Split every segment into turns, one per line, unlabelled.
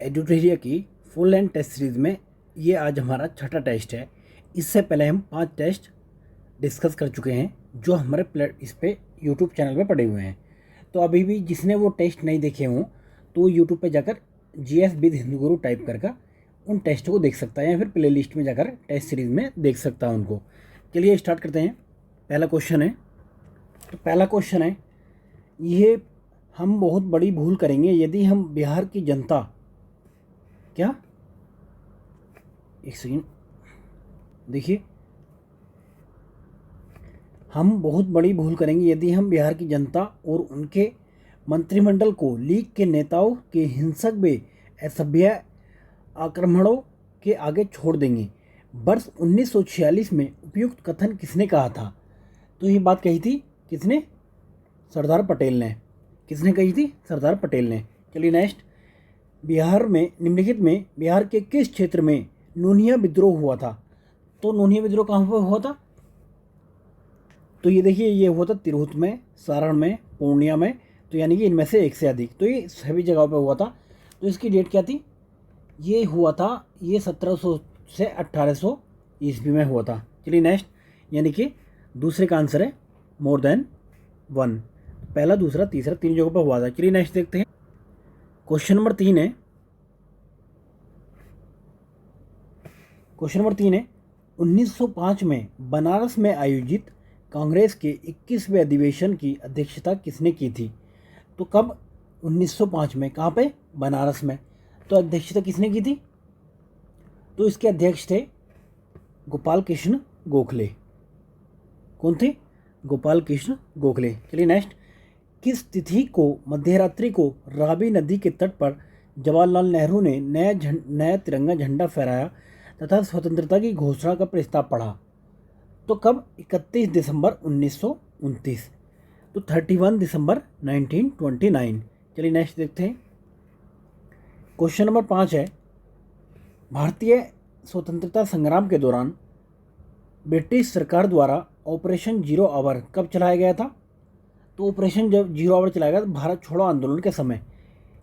एडुटेरिया की full length test series में ये आज हमारा छठा टेस्ट है। इससे पहले हम 5 टेस्ट डिस्कस कर चुके हैं जो हमारे इस पे यूट्यूब चैनल पे पड़े हुए हैं। तो अभी भी जिसने वो टेस्ट नहीं देखे हों तो यूट्यूब पे जाकर GS with Hindu Guru type करके उन टेस्ट को देख सकता है या फिर प्ले लिस्ट में जाकर टेस्ट सीरीज़ में देख सकता है उनको। चलिए स्टार्ट करते हैं। पहला क्वेश्चन है, तो पहला क्वेश्चन है ये, हम बहुत बड़ी भूल करेंगे यदि हम बिहार की जनता, क्या, एक सेकेंड देखिए, हम बहुत बड़ी भूल करेंगे यदि हम बिहार की जनता और उनके मंत्रिमंडल को लीग के नेताओं के हिंसक व असभ्य आक्रमणों के आगे छोड़ देंगे। वर्ष 1946 में उपयुक्त कथन किसने कहा था? तो ये बात कही थी किसने? सरदार पटेल ने। किसने कही थी? सरदार पटेल ने। चलिए नेक्स्ट, बिहार में निम्नलिखित में बिहार के किस क्षेत्र में नूनिया विद्रोह हुआ था? तो नूनिया विद्रोह कहाँ पर हुआ था? तो ये देखिए, ये हुआ था तिरहुत में, सारण में, पूर्णिया में। तो यानी कि इनमें से एक से अधिक, तो ये सभी जगहों पे हुआ था। तो इसकी डेट क्या थी? ये हुआ था, ये 1700 से 1800 ईस्वी में हुआ था। चलिए नेक्स्ट, यानी कि दूसरे का आंसर है मोर देन 1। पहला, दूसरा, तीसरा, 3 जगहों पर हुआ था। चलिए नेक्स्ट देखते हैं। क्वेश्चन नंबर 3 है, क्वेश्चन नंबर 3 है 1905 में बनारस में आयोजित कांग्रेस के 21वें अधिवेशन की अध्यक्षता किसने की थी? तो कब? 1905 में। कहाँ पे? बनारस में। तो अध्यक्षता किसने की थी? तो इसके अध्यक्ष थे गोपाल कृष्ण गोखले। कौन थे? गोपाल कृष्ण गोखले। चलिए नेक्स्ट, किस तिथि को मध्यरात्रि को रावी नदी के तट पर जवाहरलाल नेहरू ने नया तिरंगा झंडा फहराया तथा स्वतंत्रता की घोषणा का प्रस्ताव पढ़ा? तो कब? 31 दिसंबर 1929। तो 31 दिसंबर 1929। चलिए नेक्स्ट देखते हैं। क्वेश्चन नंबर 5 है, भारतीय स्वतंत्रता संग्राम के दौरान ब्रिटिश सरकार द्वारा ऑपरेशन जीरो आवर कब चलाया गया था? तो ऑपरेशन जब जीरो आवर चलाया गया था भारत छोड़ो आंदोलन के समय।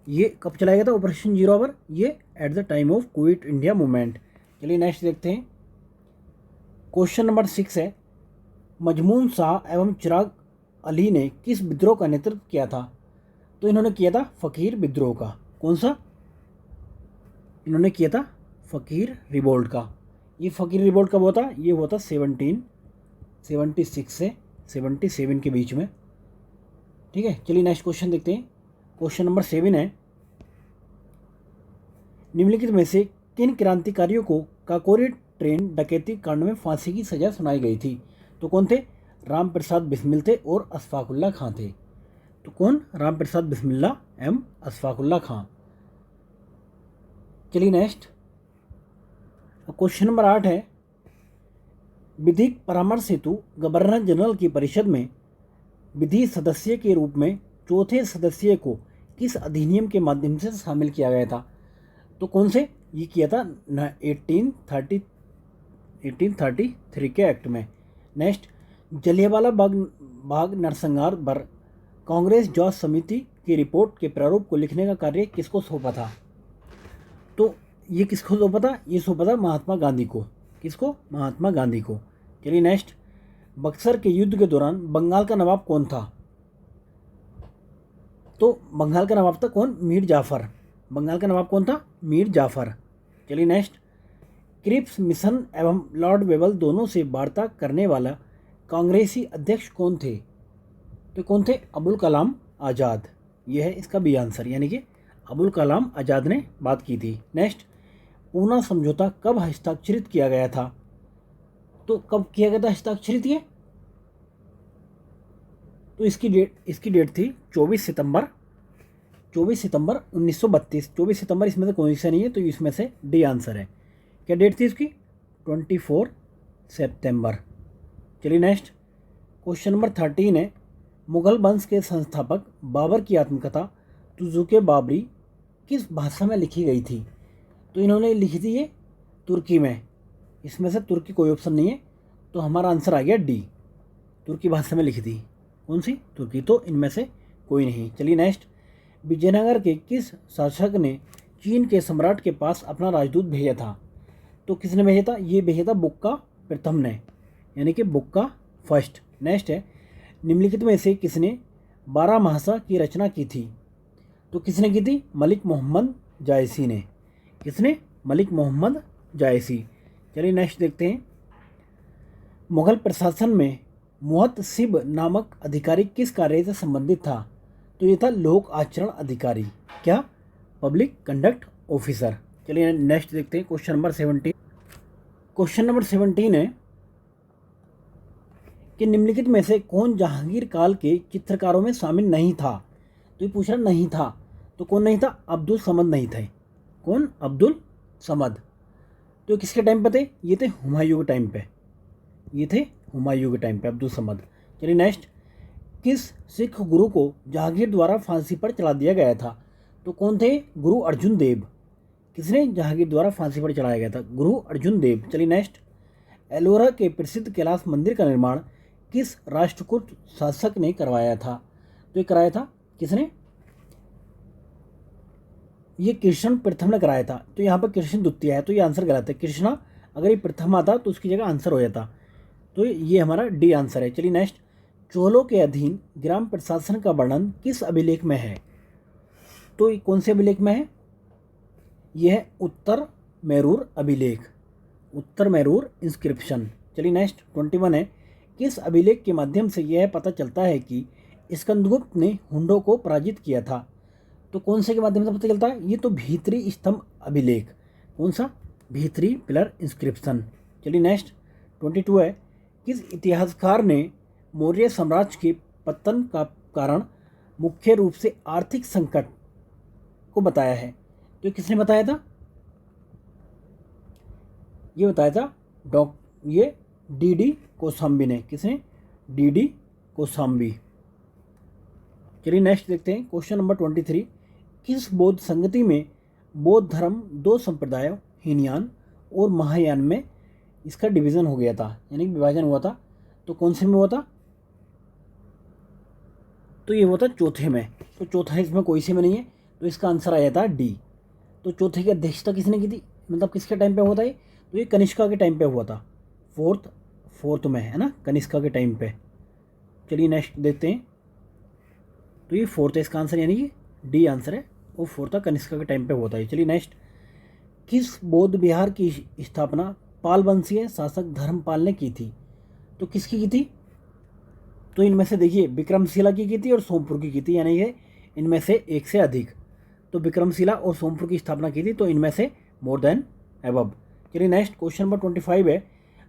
ये कब चलाया गया था ऑपरेशन जीरो आवर? ये at the time of quit India movement. चलिए नेक्स्ट देखते हैं। क्वेश्चन नंबर 6 है, मजमून शाह एवं चिराग अली ने किस विद्रोह का नेतृत्व किया था? तो इन्होंने किया था फ़कीर विद्रोह का। कौन सा? इन्होंने किया था फ़कीर रिवोल्ट का। ये फ़कीर रिवोल्ट कब हुआ था? ये हुआ था 1776 से 77 के बीच में। ठीक है, चलिए नेक्स्ट क्वेश्चन देखते हैं। क्वेश्चन नंबर 7 है, निम्नलिखित में से किन क्रांतिकारियों को काकोरी ट्रेन डकैती कांड में फांसी की सजा सुनाई गई थी? तो कौन थे? राम प्रसाद बिस्मिल थे और अशफाकुल्ला खां थे। तो कौन? राम प्रसाद बिस्मिल्ला एवं अशफाकुल्ला खां। चलिए नेक्स्ट, क्वेश्चन नंबर 8 है, विधिक परामर्श हेतु गवर्नर जनरल की परिषद में विधि सदस्य के रूप में चौथे सदस्य को किस अधिनियम के माध्यम से शामिल किया गया था? तो कौन से? ये किया था 1833 के एक्ट में। नेक्स्ट, जलियांवाला बाग नरसंहार पर कांग्रेस जांच समिति की रिपोर्ट के प्रारूप को लिखने का कार्य किसको सौंपा था? तो ये किसको सौंपा था? ये सौंपा था महात्मा गांधी को। किसको? महात्मा गांधी को। चलिए नेक्स्ट, बक्सर के युद्ध के दौरान बंगाल का नवाब कौन था? तो बंगाल का नवाब था कौन? मीर जाफर। बंगाल का नवाब कौन था? मीर जाफर। चलिए नेक्स्ट, क्रिप्स मिशन एवं लॉर्ड वेबल दोनों से वार्ता करने वाला कांग्रेसी अध्यक्ष कौन थे? तो कौन थे? अबुल कलाम आज़ाद। यह है इसका बी आंसर, यानी कि अबुल कलाम आज़ाद ने बात की थी। नेक्स्ट, पूना समझौता कब हस्ताक्षरित किया गया था? तो कब किया गया था हस्ताक्षरित ये? तो इसकी डेट थी 24 सितंबर 1932। 24 सितंबर इसमें से कोई सा नहीं है, तो इसमें से डी आंसर है। क्या डेट थी इसकी? 24 सितंबर। चलिए नेक्स्ट, क्वेश्चन नंबर 13 है, मुगल वंश के संस्थापक बाबर की आत्मकथा तुजुके बाबरी किस भाषा में लिखी गई थी? तो इन्होंने लिखी थी ये तुर्की में। इसमें से तुर्की कोई ऑप्शन नहीं है, तो हमारा आंसर आ गया डी, तुर्की भाषा में लिखी थी। कौन सी? तुर्की। तो इनमें से कोई नहीं। चलिए नेक्स्ट, विजयनगर के किस शासक ने चीन के सम्राट के पास अपना राजदूत भेजा था। तो किसने भेजा था? ये भेजा था बुक्का प्रथम ने, यानी कि बुक्का फर्स्ट। नेक्स्ट है, निम्नलिखित में से किसने 12 महासा की रचना की थी? तो किसने की थी? मलिक मोहम्मद जायसी ने। किसने? मलिक मोहम्मद जायसी। चलिए नेक्स्ट देखते हैं। मुगल प्रशासन में मुहतसिब नामक अधिकारी किस कार्य से संबंधित था? तो ये था लोक आचरण अधिकारी। क्या? Public conduct officer. चलिए नेक्स्ट देखते हैं क्वेश्चन नंबर 17। क्वेश्चन नंबर 17 है कि निम्नलिखित में से कौन जहांगीर काल के चित्रकारों में शामिल नहीं था? तो ये पूछ रहा नहीं था, तो कौन नहीं था? अब्दुल समद नहीं थे। कौन? अब्दुल समद। तो किसके टाइम पे थे? ये थे हुमायूं के टाइम पे। ये थे हुमायूं के टाइम पे अब्दुल समद। चलिए नेक्स्ट, किस सिख गुरु को जहांगीर द्वारा फांसी पर चढ़ा दिया गया था? तो कौन थे? गुरु अर्जुन देव। किसने जहांगीर द्वारा फांसी पर चढ़ाया गया था? गुरु अर्जुन देव। चलिए नेक्स्ट, एलोरा के प्रसिद्ध कैलाश मंदिर का निर्माण किस राष्ट्रकूट शासक ने करवाया था? तो ये कराया था किसने? ये कृष्ण प्रथम ने कराया था। तो यहाँ पर कृष्ण द्वितीय है, तो ये आंसर गलत है। कृष्णा अगर ये प्रथम आता तो उसकी जगह आंसर हो जाता। तो ये हमारा डी आंसर है। चलिए नेक्स्ट, चोलों के अधीन ग्राम प्रशासन का वर्णन किस अभिलेख में है? तो कौन से अभिलेख में है? यह है उत्तर मैरूर अभिलेख, उत्तर मैरूर इंस्क्रिप्शन। चलिए नेक्स्ट 21 है, किस अभिलेख के माध्यम से यह पता चलता है कि स्कंदगुप्त ने हुंडों को पराजित किया था? तो कौन से के माध्यम से पता चलता है? ये तो भीतरी स्तंभ अभिलेख। कौन सा? भीतरी पिलर इंस्क्रिप्शन। चलिए नेक्स्ट 22 है, किस इतिहासकार ने मौर्य साम्राज्य के पतन का कारण मुख्य रूप से आर्थिक संकट को बताया है? तो किसने बताया था? ये बताया था ये डी कोसाम्बी ने। किसने? डी कोसाम्बी। चलिए नेक्स्ट देखते हैं क्वेश्चन नंबर 23, किस बौद्ध संगति में बौद्ध धर्म दो संप्रदायों हीनयान और महायान में इसका डिवीज़न हो गया था, यानी विभाजन हुआ था? तो कौन से में हुआ था? तो ये हुआ था चौथे में। तो चौथा इसमें कोई से में नहीं है, तो इसका आंसर आया था डी। तो चौथे की अध्यक्षता किसने की थी? मतलब किसके टाइम पे हुआ था ये? तो ये कनिष्का के टाइम पे हुआ था। फोर्थ में है ना, कनिष्का के टाइम पे। चलिए नेक्स्ट देखते हैं। तो ये फोर्थ है इसका आंसर, यानी कि डी आंसर है। वो फोर्थ था, कनिष्का के टाइम पे हुआ था। चलिए नेक्स्ट, किस बौद्ध विहार की स्थापना पाल वंशीय शासक धर्मपाल ने की थी? तो किसकी की थी? तो इनमें से देखिए विक्रमशिला की थी और सोमपुर की थी, यानी कि इनमें से एक से अधिक। तो विक्रमशिला और सोमपुर की स्थापना की थी, तो इनमें से मोर देन एबव। चलिए नेक्स्ट क्वेश्चन नंबर 25 है,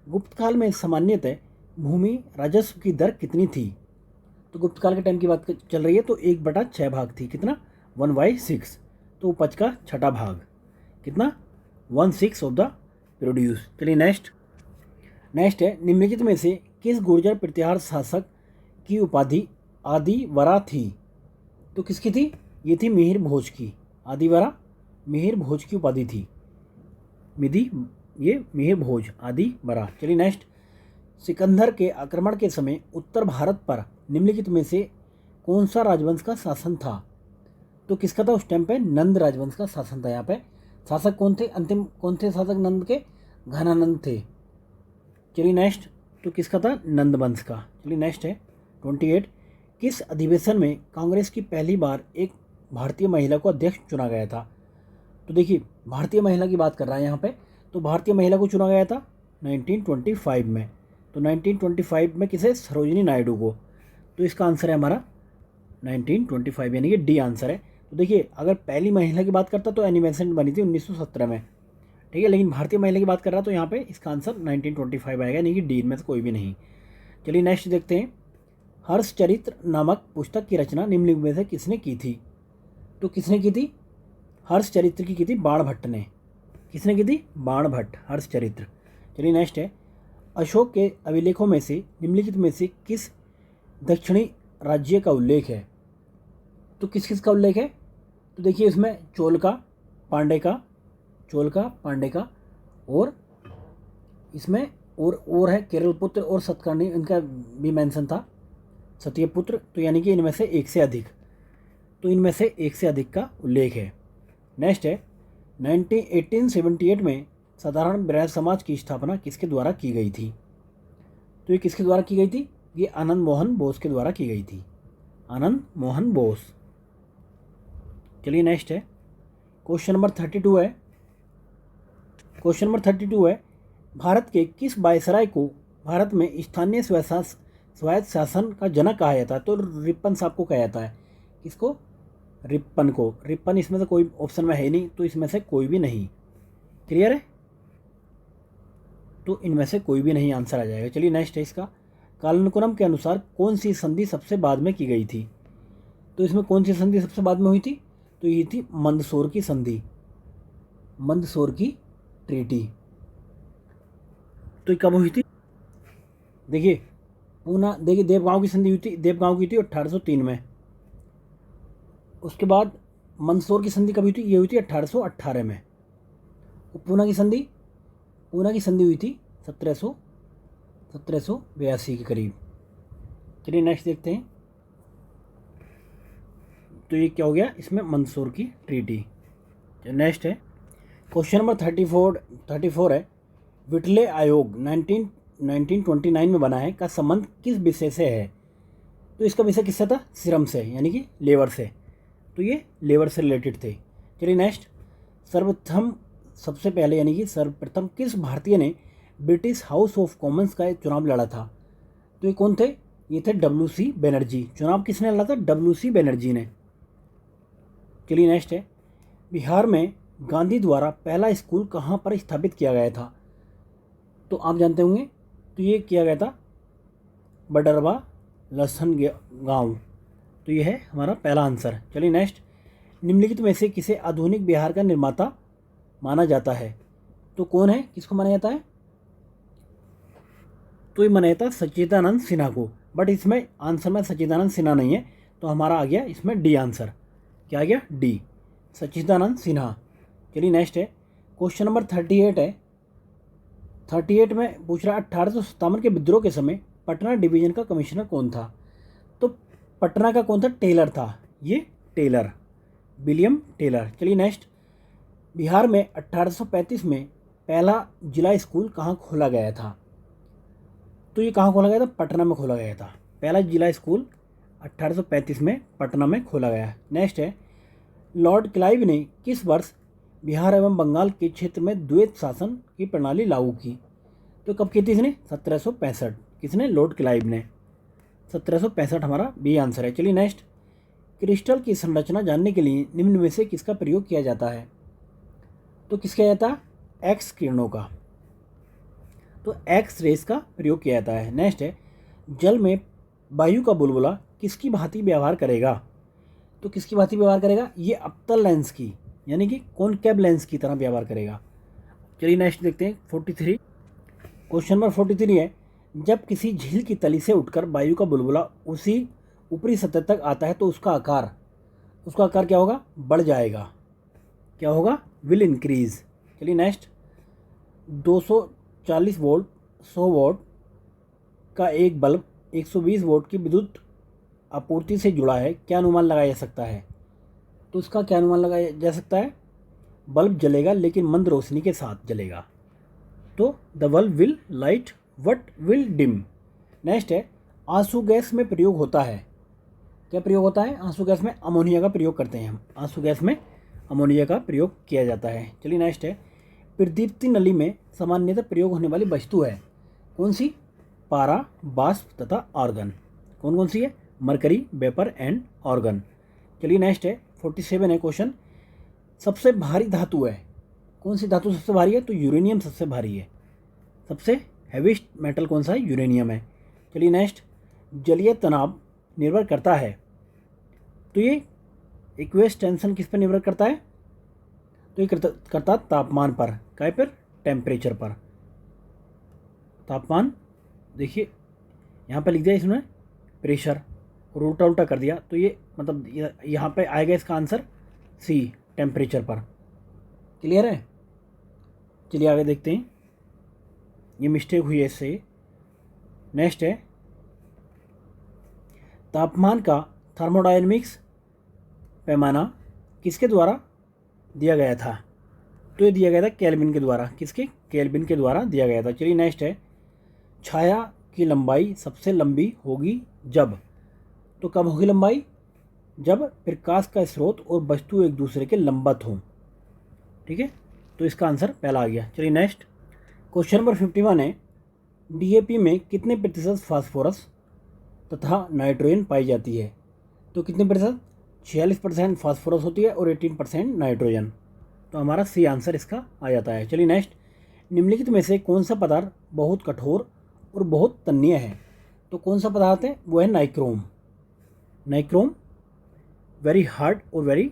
गुप्त काल में सामान्यतः भूमि राजस्व की दर कितनी थी? तो गुप्त काल के टाइम की बात चल रही है, तो 1/6 भाग थी। कितना? 1/6। तो उपज का छठा भाग कितना? 1/6 ऑफ द प्रोड्यूस। चलिए नेक्स्ट है, निम्नलिखित में से किस गुर्जर प्रतिहार शासक की उपाधि आदिवरा थी? तो किसकी थी? ये थी मिहिर भोज की। आदिवरा मिहिर भोज की उपाधि थी। ये मिहिर भोज आदिवरा। चलिए नेक्स्ट, सिकंदर के आक्रमण के समय उत्तर भारत पर निम्नलिखित में से कौन सा राजवंश का शासन था? तो किसका था उस टाइम पे? नंद राजवंश का शासन था। यहाँ पे शासक कौन थे? अंतिम कौन थे शासक नंद के? घनानंद थे। चलिए नेक्स्ट, तो किसका था? नंद वंश का। चलिए नेक्स्ट है 28, किस अधिवेशन में कांग्रेस की पहली बार एक भारतीय महिला को अध्यक्ष चुना गया था? तो देखिए भारतीय महिला की बात कर रहा है यहाँ पे, तो भारतीय महिला को चुना गया था 1925 में। तो 1925 में किसे? सरोजिनी नायडू को। तो इसका आंसर है हमारा 1925, यानी कि डी आंसर है। तो देखिए अगर पहली महिला की बात करता तो एनिमेशन बनी थी 1917 में, ठीक है, लेकिन भारतीय महिला की बात कर रहा तो यहाँ पे इसका आंसर 1925 आएगा, यानी कि डी में से कोई भी नहीं। चलिए नेक्स्ट देखते हैं, हर्षचरित्र नामक पुस्तक की रचना निम्नलिखित में से किसने की थी? तो किसने की थी? हर्षचरित्र की थी बाणभट्ट ने। किसने की थी? बाणभट्ट, हर्षचरित्र। चलिए नेक्स्ट है, अशोक के अभिलेखों में से निम्नलिखित में से किस दक्षिणी राज्य का उल्लेख है? तो किस किस का उल्लेख है? तो देखिए इसमें चोल का, पांडे का और इसमें और है केरलपुत्र और सतकर्णी, इनका भी मेंशन था, सत्यपुत्र। तो यानी कि इनमें से एक से अधिक, तो इनमें से एक से अधिक का उल्लेख है। नेक्स्ट है, 1878 में साधारण ब्राह्मण समाज की स्थापना किसके द्वारा की गई थी? तो ये किसके द्वारा की गई थी? ये आनंद मोहन बोस के द्वारा की गई थी, आनंद मोहन बोस। चलिए नेक्स्ट है क्वेश्चन नंबर 32 है। क्वेश्चन नंबर 32 है, भारत के किस वायसराय को भारत में स्थानीय स्वायत्त शासन का जनक कहा जाता है? तो रिपन साहब को कहा जाता है। किसको? रिपन को। रिपन इसमें से कोई ऑप्शन में है नहीं, तो इसमें से कोई भी नहीं। क्लियर है? तो इनमें से कोई भी नहीं आंसर आ जाएगा। चलिए नेक्स्ट है इसका, कालानुक्रम के अनुसार कौन सी संधि सबसे बाद में की गई थी? तो इसमें कौन सी संधि सबसे बाद में हुई थी? तो ये थी मंदसौर की संधि, मंदसौर की ट्रीटी। तो ये कब हुई थी? देखिए पूना, देखिए देवगांव की संधि हुई थी, देवगांव की थी 1803 में। उसके बाद मंदसौर की संधि कब हुई थी? ये हुई थी 1818 में। तो पूना की संधि हुई थी 1782 के करीब। चलिए नेक्स्ट देखते हैं। तो ये क्या हो गया? इसमें मंदसौर की ट्रीटी। नेक्स्ट है क्वेश्चन नंबर 34 है, विटले आयोग 1929 में बना है का संबंध किस विषय से है? तो इसका विषय किससे था? श्रम से, यानी कि लेबर से। तो ये लेबर से रिलेटेड थे। चलिए नेक्स्ट, सर्वप्रथम किस भारतीय ने ब्रिटिश हाउस ऑफ कॉमन्स का चुनाव लड़ा था? तो ये कौन थे? ये थे WC बनर्जी। चुनाव किसने लड़ा था? WC बनर्जी ने। चलिए नेक्स्ट है, बिहार में गांधी द्वारा पहला स्कूल कहाँ पर स्थापित किया गया था? तो आप जानते होंगे, तो ये किया गया था बडरवा लसन गांव। तो ये है हमारा पहला आंसर। चलिए नेक्स्ट, निम्नलिखित में से किसे आधुनिक बिहार का निर्माता माना जाता है? तो कौन है, किसको माना जाता है? तो ये माना जाता है सच्चिदानंद सिन्हा को। बट इसमें आंसर में सच्चिदानंद सिन्हा नहीं है, तो हमारा आ गया इसमें डी आंसर। क्या आ गया? डी, सच्चिदानंद सिन्हा। चलिए नेक्स्ट है क्वेश्चन नंबर 38 है। 38 में पूछ रहा है 1857 के विद्रोह के समय पटना डिवीजन का कमिश्नर कौन था? तो पटना का कौन था? टेलर था। ये टेलर, विलियम टेलर। चलिए नेक्स्ट, बिहार में 1835 में पहला जिला स्कूल कहाँ खोला गया था? तो ये कहाँ खोला गया था? पटना में खोला गया था। पहला जिला स्कूल 1835 में पटना में खोला गया। नेक्स्ट है, लॉर्ड क्लाइव ने किस वर्ष बिहार एवं बंगाल के क्षेत्र में द्वैत शासन की प्रणाली लागू की? तो कब की थी इसने? 1765। किसने? लॉर्ड क्लाइव ने। 1765 हमारा बी आंसर है। चलिए नेक्स्ट, क्रिस्टल की संरचना जानने के लिए निम्न में से किसका प्रयोग किया जाता है? तो किसका जाता है? एक्स किरणों का। तो एक्स रेस का प्रयोग किया जाता है। नेक्स्ट है, जल में वायु का बुलबुला किसकी भांति व्यवहार करेगा? तो किसकी भांति व्यवहार करेगा? ये अवतल लेंस की, यानी कि कॉनकेव लेंस की तरह व्यवहार करेगा। चलिए नेक्स्ट देखते हैं 43। क्वेश्चन नंबर 43 है, जब किसी झील की तली से उठकर वायु का बुलबुला उसी ऊपरी सतह तक आता है तो उसका आकार क्या होगा? बढ़ जाएगा। क्या होगा? Will increase. चलिए नेक्स्ट, 240 वोल्ट 100 वोल्ट का एक बल्ब 120 वोल्ट की विद्युत आपूर्ति से जुड़ा है, क्या अनुमान लगाया जा सकता है? तो उसका क्या अनुमान लगाया जा सकता है? बल्ब जलेगा लेकिन मंद रोशनी के साथ जलेगा। तो the bulb will light what will dim. Next है, आंसू गैस में प्रयोग होता है। क्या प्रयोग होता है? आंसू गैस में अमोनिया का प्रयोग करते हैं हम। आंसू गैस में अमोनिया का प्रयोग किया जाता है। चलिए नेक्स्ट है, प्रदीप्ति नली में सामान्यतः प्रयोग होने वाली वस्तु है कौन सी? पारा, बाष्प तथा आर्गन। कौन कौन सी है? Mercury, vapour and argon. चलिए नेक्स्ट है 47 है क्वेश्चन, सबसे भारी धातु है कौन सी? धातु सबसे भारी है? तो यूरेनियम सबसे भारी है। सबसे हैवीस्ट मेटल कौन सा है? यूरेनियम है। चलिए नेक्स्ट, जलीय तनाव निर्भर करता है, तो ये इक्वेस टेंशन किस पर निर्भर करता है? तो ये करता तापमान पर। क्या पर? टेम्परेचर पर। तापमान, देखिए यहाँ पर लिख दिया इसमें प्रेशर, और उल्टा उल्टा कर दिया, तो ये मतलब यहाँ पे आएगा इसका आंसर सी, टेम्परेचर पर। क्लियर है? चलिए आगे देखते हैं, ये मिस्टेक हुई है इससे। नेक्स्ट है, तापमान का थर्मोडायनेमिक्स पैमाना किसके द्वारा दिया गया था? तो ये दिया गया था केल्विन के द्वारा, किसके? केल्विन के द्वारा दिया गया था। चलिए नेक्स्ट है, छाया की लंबाई सबसे लंबी होगी जब, तो कब होगी लंबाई? जब प्रकाश का स्रोत और वस्तु एक दूसरे के लंबवत हों। ठीक है, तो इसका आंसर पहला आ गया। चलिए नेक्स्ट, क्वेश्चन नंबर 51 है, डीएपी में कितने प्रतिशत फास्फोरस तथा नाइट्रोजन पाई जाती है? तो कितने प्रतिशत? 46% फास्फोरस होती है और 18% नाइट्रोजन। तो हमारा सी आंसर इसका आ जाता है। चलिए नेक्स्ट, निम्नलिखित में से कौन सा पदार्थ बहुत कठोर और बहुत तन्य है? तो कौन सा पदार्थ है? वो है नाइक्रोम। नाइक्रोम वेरी हार्ड और वेरी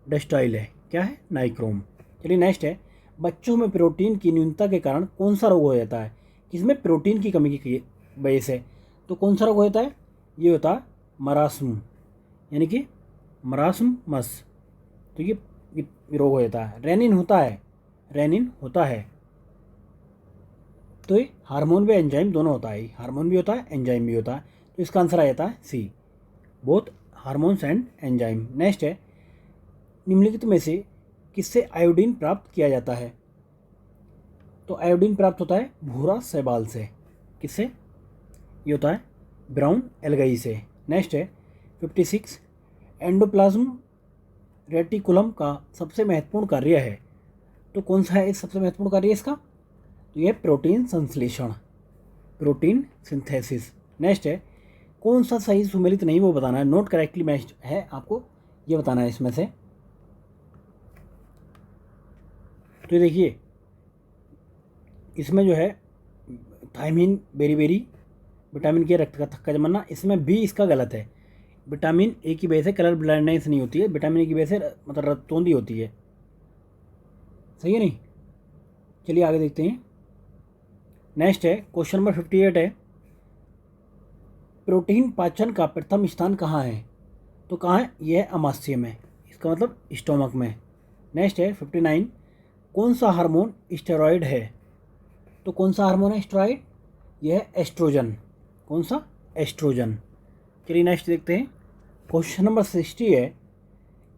डस्टाइल है। क्या है? नाइक्रोम। चलिए नेक्स्ट है, बच्चों में प्रोटीन की न्यूनता के कारण कौन सा रोग हो जाता है? किसमें? प्रोटीन की कमी की वजह से। तो कौन सा रोग हो जाता है? ये होता है मरास्म, यानी कि मरास्मस। तो ये रोग हो जाता है। रेनिन होता है, रेनिन होता है। तो ये हार्मोन व एंजाइम दोनों होता है, हार्मोन भी होता है, एंजाइम भी होता है। तो इसका आंसर आ जाता है C, both hormones and enzyme. Next है, निम्नलिखित में से किससे आयोडीन प्राप्त किया जाता है? तो आयोडीन प्राप्त होता है भूरा शैवाल से। किससे? ये होता है ब्राउन एल्गाई से। नेक्स्ट है 56, एंडोप्लाज्म रेटिकुलम का सबसे महत्वपूर्ण कार्य है। तो कौन सा है इस सबसे महत्वपूर्ण कार्य इसका? तो यह प्रोटीन संश्लेषण, प्रोटीन सिंथेसिस। नेक्स्ट है, कौन सा सही सुमेलित नहीं वो बताना है, नोट करेक्टली मैच्ड है, आपको ये बताना है इसमें से। तो देखिए इसमें जो है थायमीन, बेरी, विटामिन के रक्त का थक्का जमाना, इसमें भी इसका गलत है। विटामिन ए की वजह से कलर ब्लाइंडनेस नहीं होती है, विटामिन ए की वजह से मतलब रक्तौंधी होती है। सही है नहीं? चलिए आगे देखते हैं। नेक्स्ट है क्वेश्चन नंबर 58 है, प्रोटीन पाचन का प्रथम स्थान कहाँ है? तो कहाँ है? यह है अमाशय में, इसका मतलब स्टोमक में। नेक्स्ट है 59, कौन सा हार्मोन स्टेरॉयड है? तो कौन सा हार्मोन है स्टेरॉयड? यह है एस्ट्रोजन। कौन सा? एस्ट्रोजन। चलिए नेक्स्ट देखते हैं। क्वेश्चन नंबर 60 है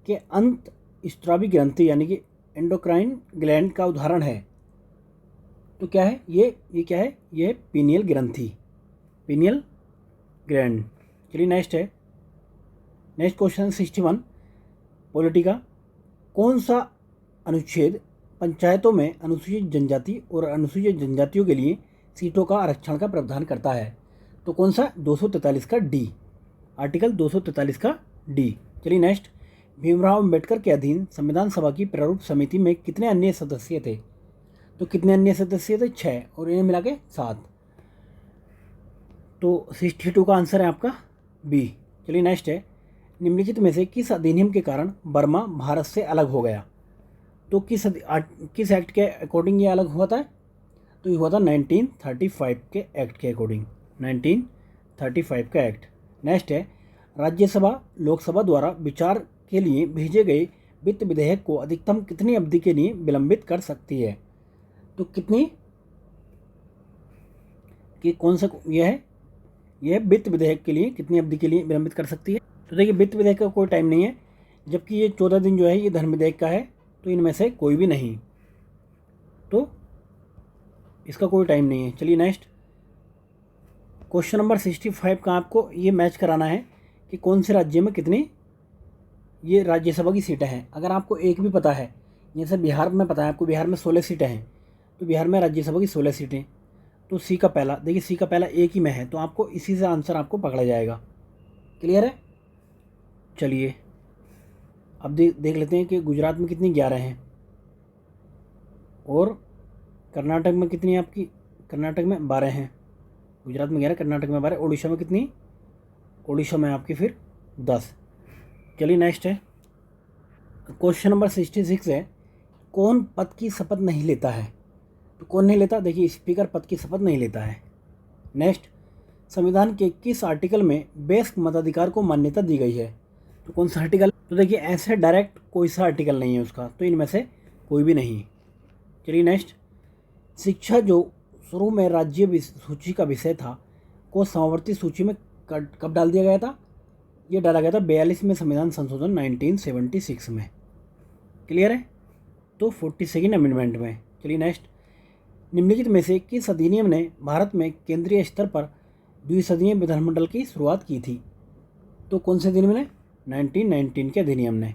कि अंत स्त्रावी ग्रंथि यानी कि एंडोक्राइन ग्लैंड का उदाहरण है। तो क्या है ये क्या है? ये पीनियल ग्रंथि, पीनियल ग्लैंड। चलिए नेक्स्ट है, नेक्स्ट क्वेश्चन 61, पॉलिटिका, कौन सा अनुच्छेद पंचायतों में अनुसूचित जनजाति और अनुसूचित जनजातियों के लिए सीटों का आरक्षण का प्रावधान करता है? तो कौन सा? 243 का डी, आर्टिकल 243 का डी। चलिए नेक्स्ट, भीमराव अंबेडकर के अधीन संविधान सभा की प्रारूप समिति में कितने अन्य सदस्य थे? तो कितने अन्य सदस्य थे? 6, और इन्हें मिला के 7। तो 62 का आंसर है आपका बी। चलिए नेक्स्ट है, निम्नलिखित में से किस अधिनियम के कारण बर्मा भारत से अलग हो गया? तो किस एक्ट के अकॉर्डिंग ये अलग हुआ था? तो ये हुआ था 1935 के एक्ट के अकॉर्डिंग, 1935 का एक्ट। नेक्स्ट है, राज्यसभा लोकसभा द्वारा विचार के लिए भेजे गए वित्त विधेयक को अधिकतम कितनी अवधि के लिए विलंबित कर सकती है? तो कितनी? कि कौन सा यह वित्त विधेयक के लिए कितनी अवधि के लिए विलंबित कर सकती है? तो देखिए वित्त विधेयक का कोई टाइम नहीं है, जबकि ये 14 दिन जो है ये धर्म विधेयक का है, तो इनमें से कोई भी नहीं, तो इसका कोई टाइम नहीं है। चलिए नेक्स्ट, क्वेश्चन नंबर 65 का आपको ये मैच कराना है कि कौन से राज्य में कितनी ये राज्यसभा की सीटें हैं। अगर आपको एक भी पता है, जैसे बिहार में पता है आपको, बिहार में 16 सीटें हैं, तो बिहार में राज्यसभा की 16 सीटें, तो सी का पहला, देखिए सी का पहला एक ही में है, तो आपको इसी से आंसर आपको पकड़ा जाएगा। क्लियर है? चलिए अब देख लेते हैं कि गुजरात में कितनी 11 हैं, और कर्नाटक में कितनी आपकी? कर्नाटक में 12 हैं, गुजरात में 11, कर्नाटक में 12, उड़ीसा में कितनी? उड़ीसा में आपकी फिर 10। चलिए नेक्स्ट है, क्वेश्चन नंबर 66 है, कौन पद की शपथ नहीं लेता है? तो कौन नहीं लेता? देखिए स्पीकर पद की शपथ नहीं लेता है। नेक्स्ट, संविधान के किस आर्टिकल में वयस्क मताधिकार को मान्यता दी गई है? तो कौन सा आर्टिकल? तो देखिए ऐसे डायरेक्ट कोई सा आर्टिकल नहीं है उसका, तो इनमें से कोई भी नहीं। चलिए नेक्स्ट, शिक्षा जो शुरू में राज्य सूची का विषय था को समावर्ती सूची में कब डाल दिया गया था? ये डाला गया था 42वें संविधान संशोधन 1976 में। क्लियर है? तो 42nd अमेंडमेंट में। चलिए नेक्स्ट, निम्नलिखित में से किस अधिनियम ने भारत में केंद्रीय स्तर पर द्विसदनीय विधानमंडल की शुरुआत की थी? तो कौन से अधिनियम ने? 1919 के अधिनियम ने।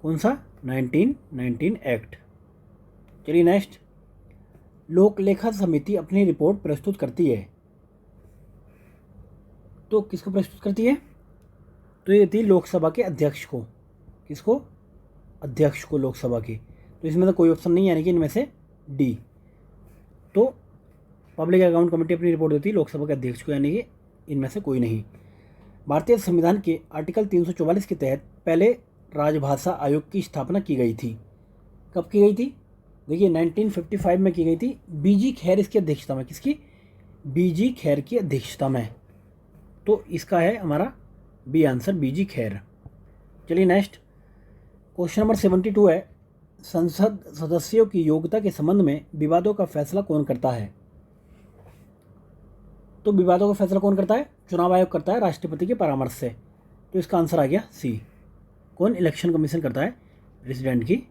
कौन सा? 1919 एक्ट। चलिए नेक्स्ट, लोक लेखा समिति अपनी रिपोर्ट प्रस्तुत करती है, तो किसको प्रस्तुत करती है? तो ये थी लोकसभा के अध्यक्ष को। किसको? अध्यक्ष को, लोकसभा के। तो इसमें तो कोई ऑप्शन नहीं, यानी कि इनमें से डी। तो पब्लिक अकाउंट कमेटी अपनी रिपोर्ट देती है लोकसभा के अध्यक्ष को, यानी कि इनमें से कोई नहीं। भारतीय संविधान के आर्टिकल 344 के तहत पहले राजभाषा आयोग की स्थापना की गई थी। कब की गई थी? देखिए 1955 में की गई थी। बीजी खैर इसकी अध्यक्षता में। किसकी? बीजी खैर की अध्यक्षता में। तो इसका है हमारा बी आंसर, बीजी खैर। चलिए नेक्स्ट, क्वेश्चन नंबर 72 है, संसद सदस्यों की योग्यता के संबंध में विवादों का फैसला कौन करता है? तो विवादों का फैसला कौन करता है? चुनाव आयोग करता है राष्ट्रपति के परामर्श से। तो इसका आंसर आ गया सी। कौन? इलेक्शन कमीशन करता है प्रेसिडेंट की,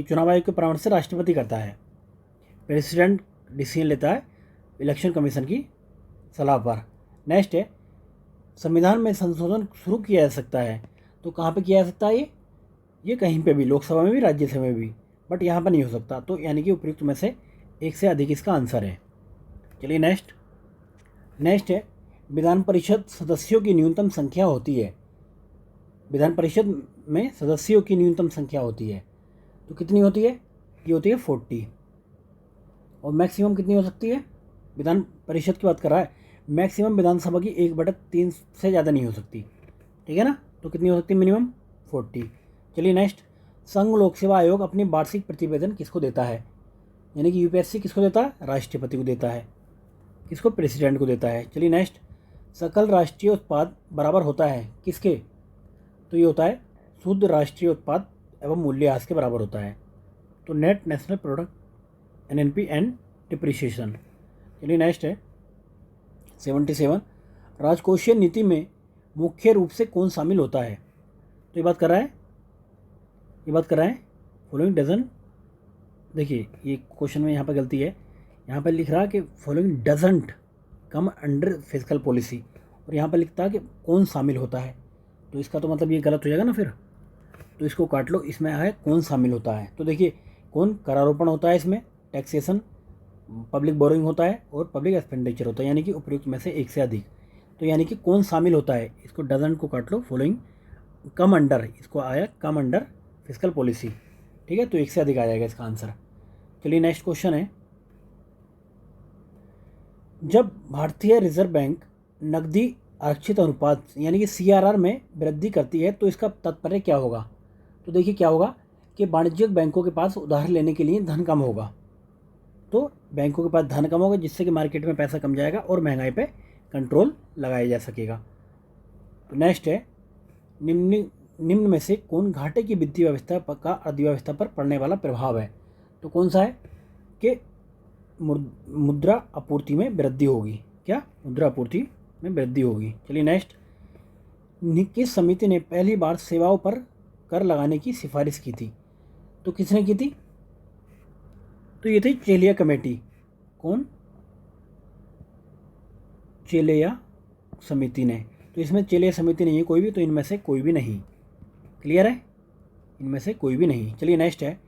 चुनाव आयोग के परामर्श से राष्ट्रपति करता है। प्रेसिडेंट डिसीजन लेता है इलेक्शन कमीशन की सलाह पर। नेक्स्ट है, संविधान में संशोधन शुरू किया जा सकता है, तो कहाँ पे किया जा सकता है? ये कहीं पे भी, लोकसभा में भी, राज्यसभा में भी, बट यहाँ पर नहीं हो सकता। तो यानी कि उपयुक्त में से एक से अधिक इसका आंसर है। चलिए नेक्स्ट है, विधान परिषद सदस्यों की न्यूनतम संख्या होती है। विधान परिषद में सदस्यों की न्यूनतम संख्या होती है, तो कितनी होती है? ये होती है 40। और मैक्सिमम कितनी हो सकती है? विधान परिषद की बात कर रहा है, मैक्सिमम विधानसभा की 1/3 से ज़्यादा नहीं हो सकती, ठीक है ना? तो कितनी हो सकती है? मिनिमम 40। चलिए नेक्स्ट, संघ लोक सेवा आयोग अपनी वार्षिक प्रतिवेदन किसको देता है? यानी कि यूपीएससी किसको देता है? राष्ट्रपति को देता है। किसको? प्रेसिडेंट को देता है। चलिए नेक्स्ट, सकल राष्ट्रीय उत्पाद बराबर होता है किसके? तो ये होता है शुद्ध राष्ट्रीय उत्पाद एवं मूल्यह्रास के बराबर होता है। तो net national product, NNP and depreciation. चलिए नेक्स्ट है 77, राजकोषीय नीति में मुख्य रूप से कौन शामिल होता है? तो ये बात कर रहा है फॉलोइंग डजन। देखिए ये क्वेश्चन में यहाँ पर गलती है, यहाँ पर लिख रहा है कि following doesn't come under physical policy, और यहाँ पर लिखता है कि कौन शामिल होता है। तो इसका तो मतलब ये गलत हो जाएगा ना फिर, तो इसको काट लो। इसमें है कौन शामिल होता है, तो देखिए कौन? करारोपण होता है इसमें, टैक्सेशन, पब्लिक बोरोइंग होता है और पब्लिक एक्सपेंडिचर होता है, यानी कि उपयुक्त में से एक से अधिक। तो यानी कि कौन शामिल होता है, इसको डजंट को काट लो। फॉलोइंग कम अंडर, इसको आया कम अंडर फिजिकल पॉलिसी, ठीक है? तो एक से अधिक आ जाएगा इसका आंसर। चलिए नेक्स्ट क्वेश्चन है, जब भारतीय रिजर्व बैंक नकदी आरक्षित अनुपात यानी कि सीआरआर में वृद्धि करती है, तो इसका तात्पर्य क्या होगा? तो देखिए क्या होगा कि वाणिज्यिक बैंकों के पास उधार लेने के लिए धन कम होगा। तो बैंकों के पास धन कम होगा, जिससे कि मार्केट में पैसा कम जाएगा और महंगाई पे कंट्रोल लगाया जा सकेगा। तो नेक्स्ट है, निम्न में से कौन घाटे की वित्तीय व्यवस्था का अर्थव्यवस्था पर पड़ने वाला प्रभाव है? तो कौन सा है? कि मुद्रा आपूर्ति में वृद्धि होगी। क्या? मुद्रा आपूर्ति में वृद्धि होगी। चलिए नेक्स्ट, किस समिति ने पहली बार सेवाओं पर कर लगाने की सिफारिश की थी? तो किसने की थी? तो ये थी चेलिया कमेटी। कौन? चेलिया समिति ने। तो इसमें चेलिया समिति नहीं है कोई भी, तो इनमें से कोई भी नहीं। क्लियर है? इनमें से कोई भी नहीं। चलिए नेक्स्ट है,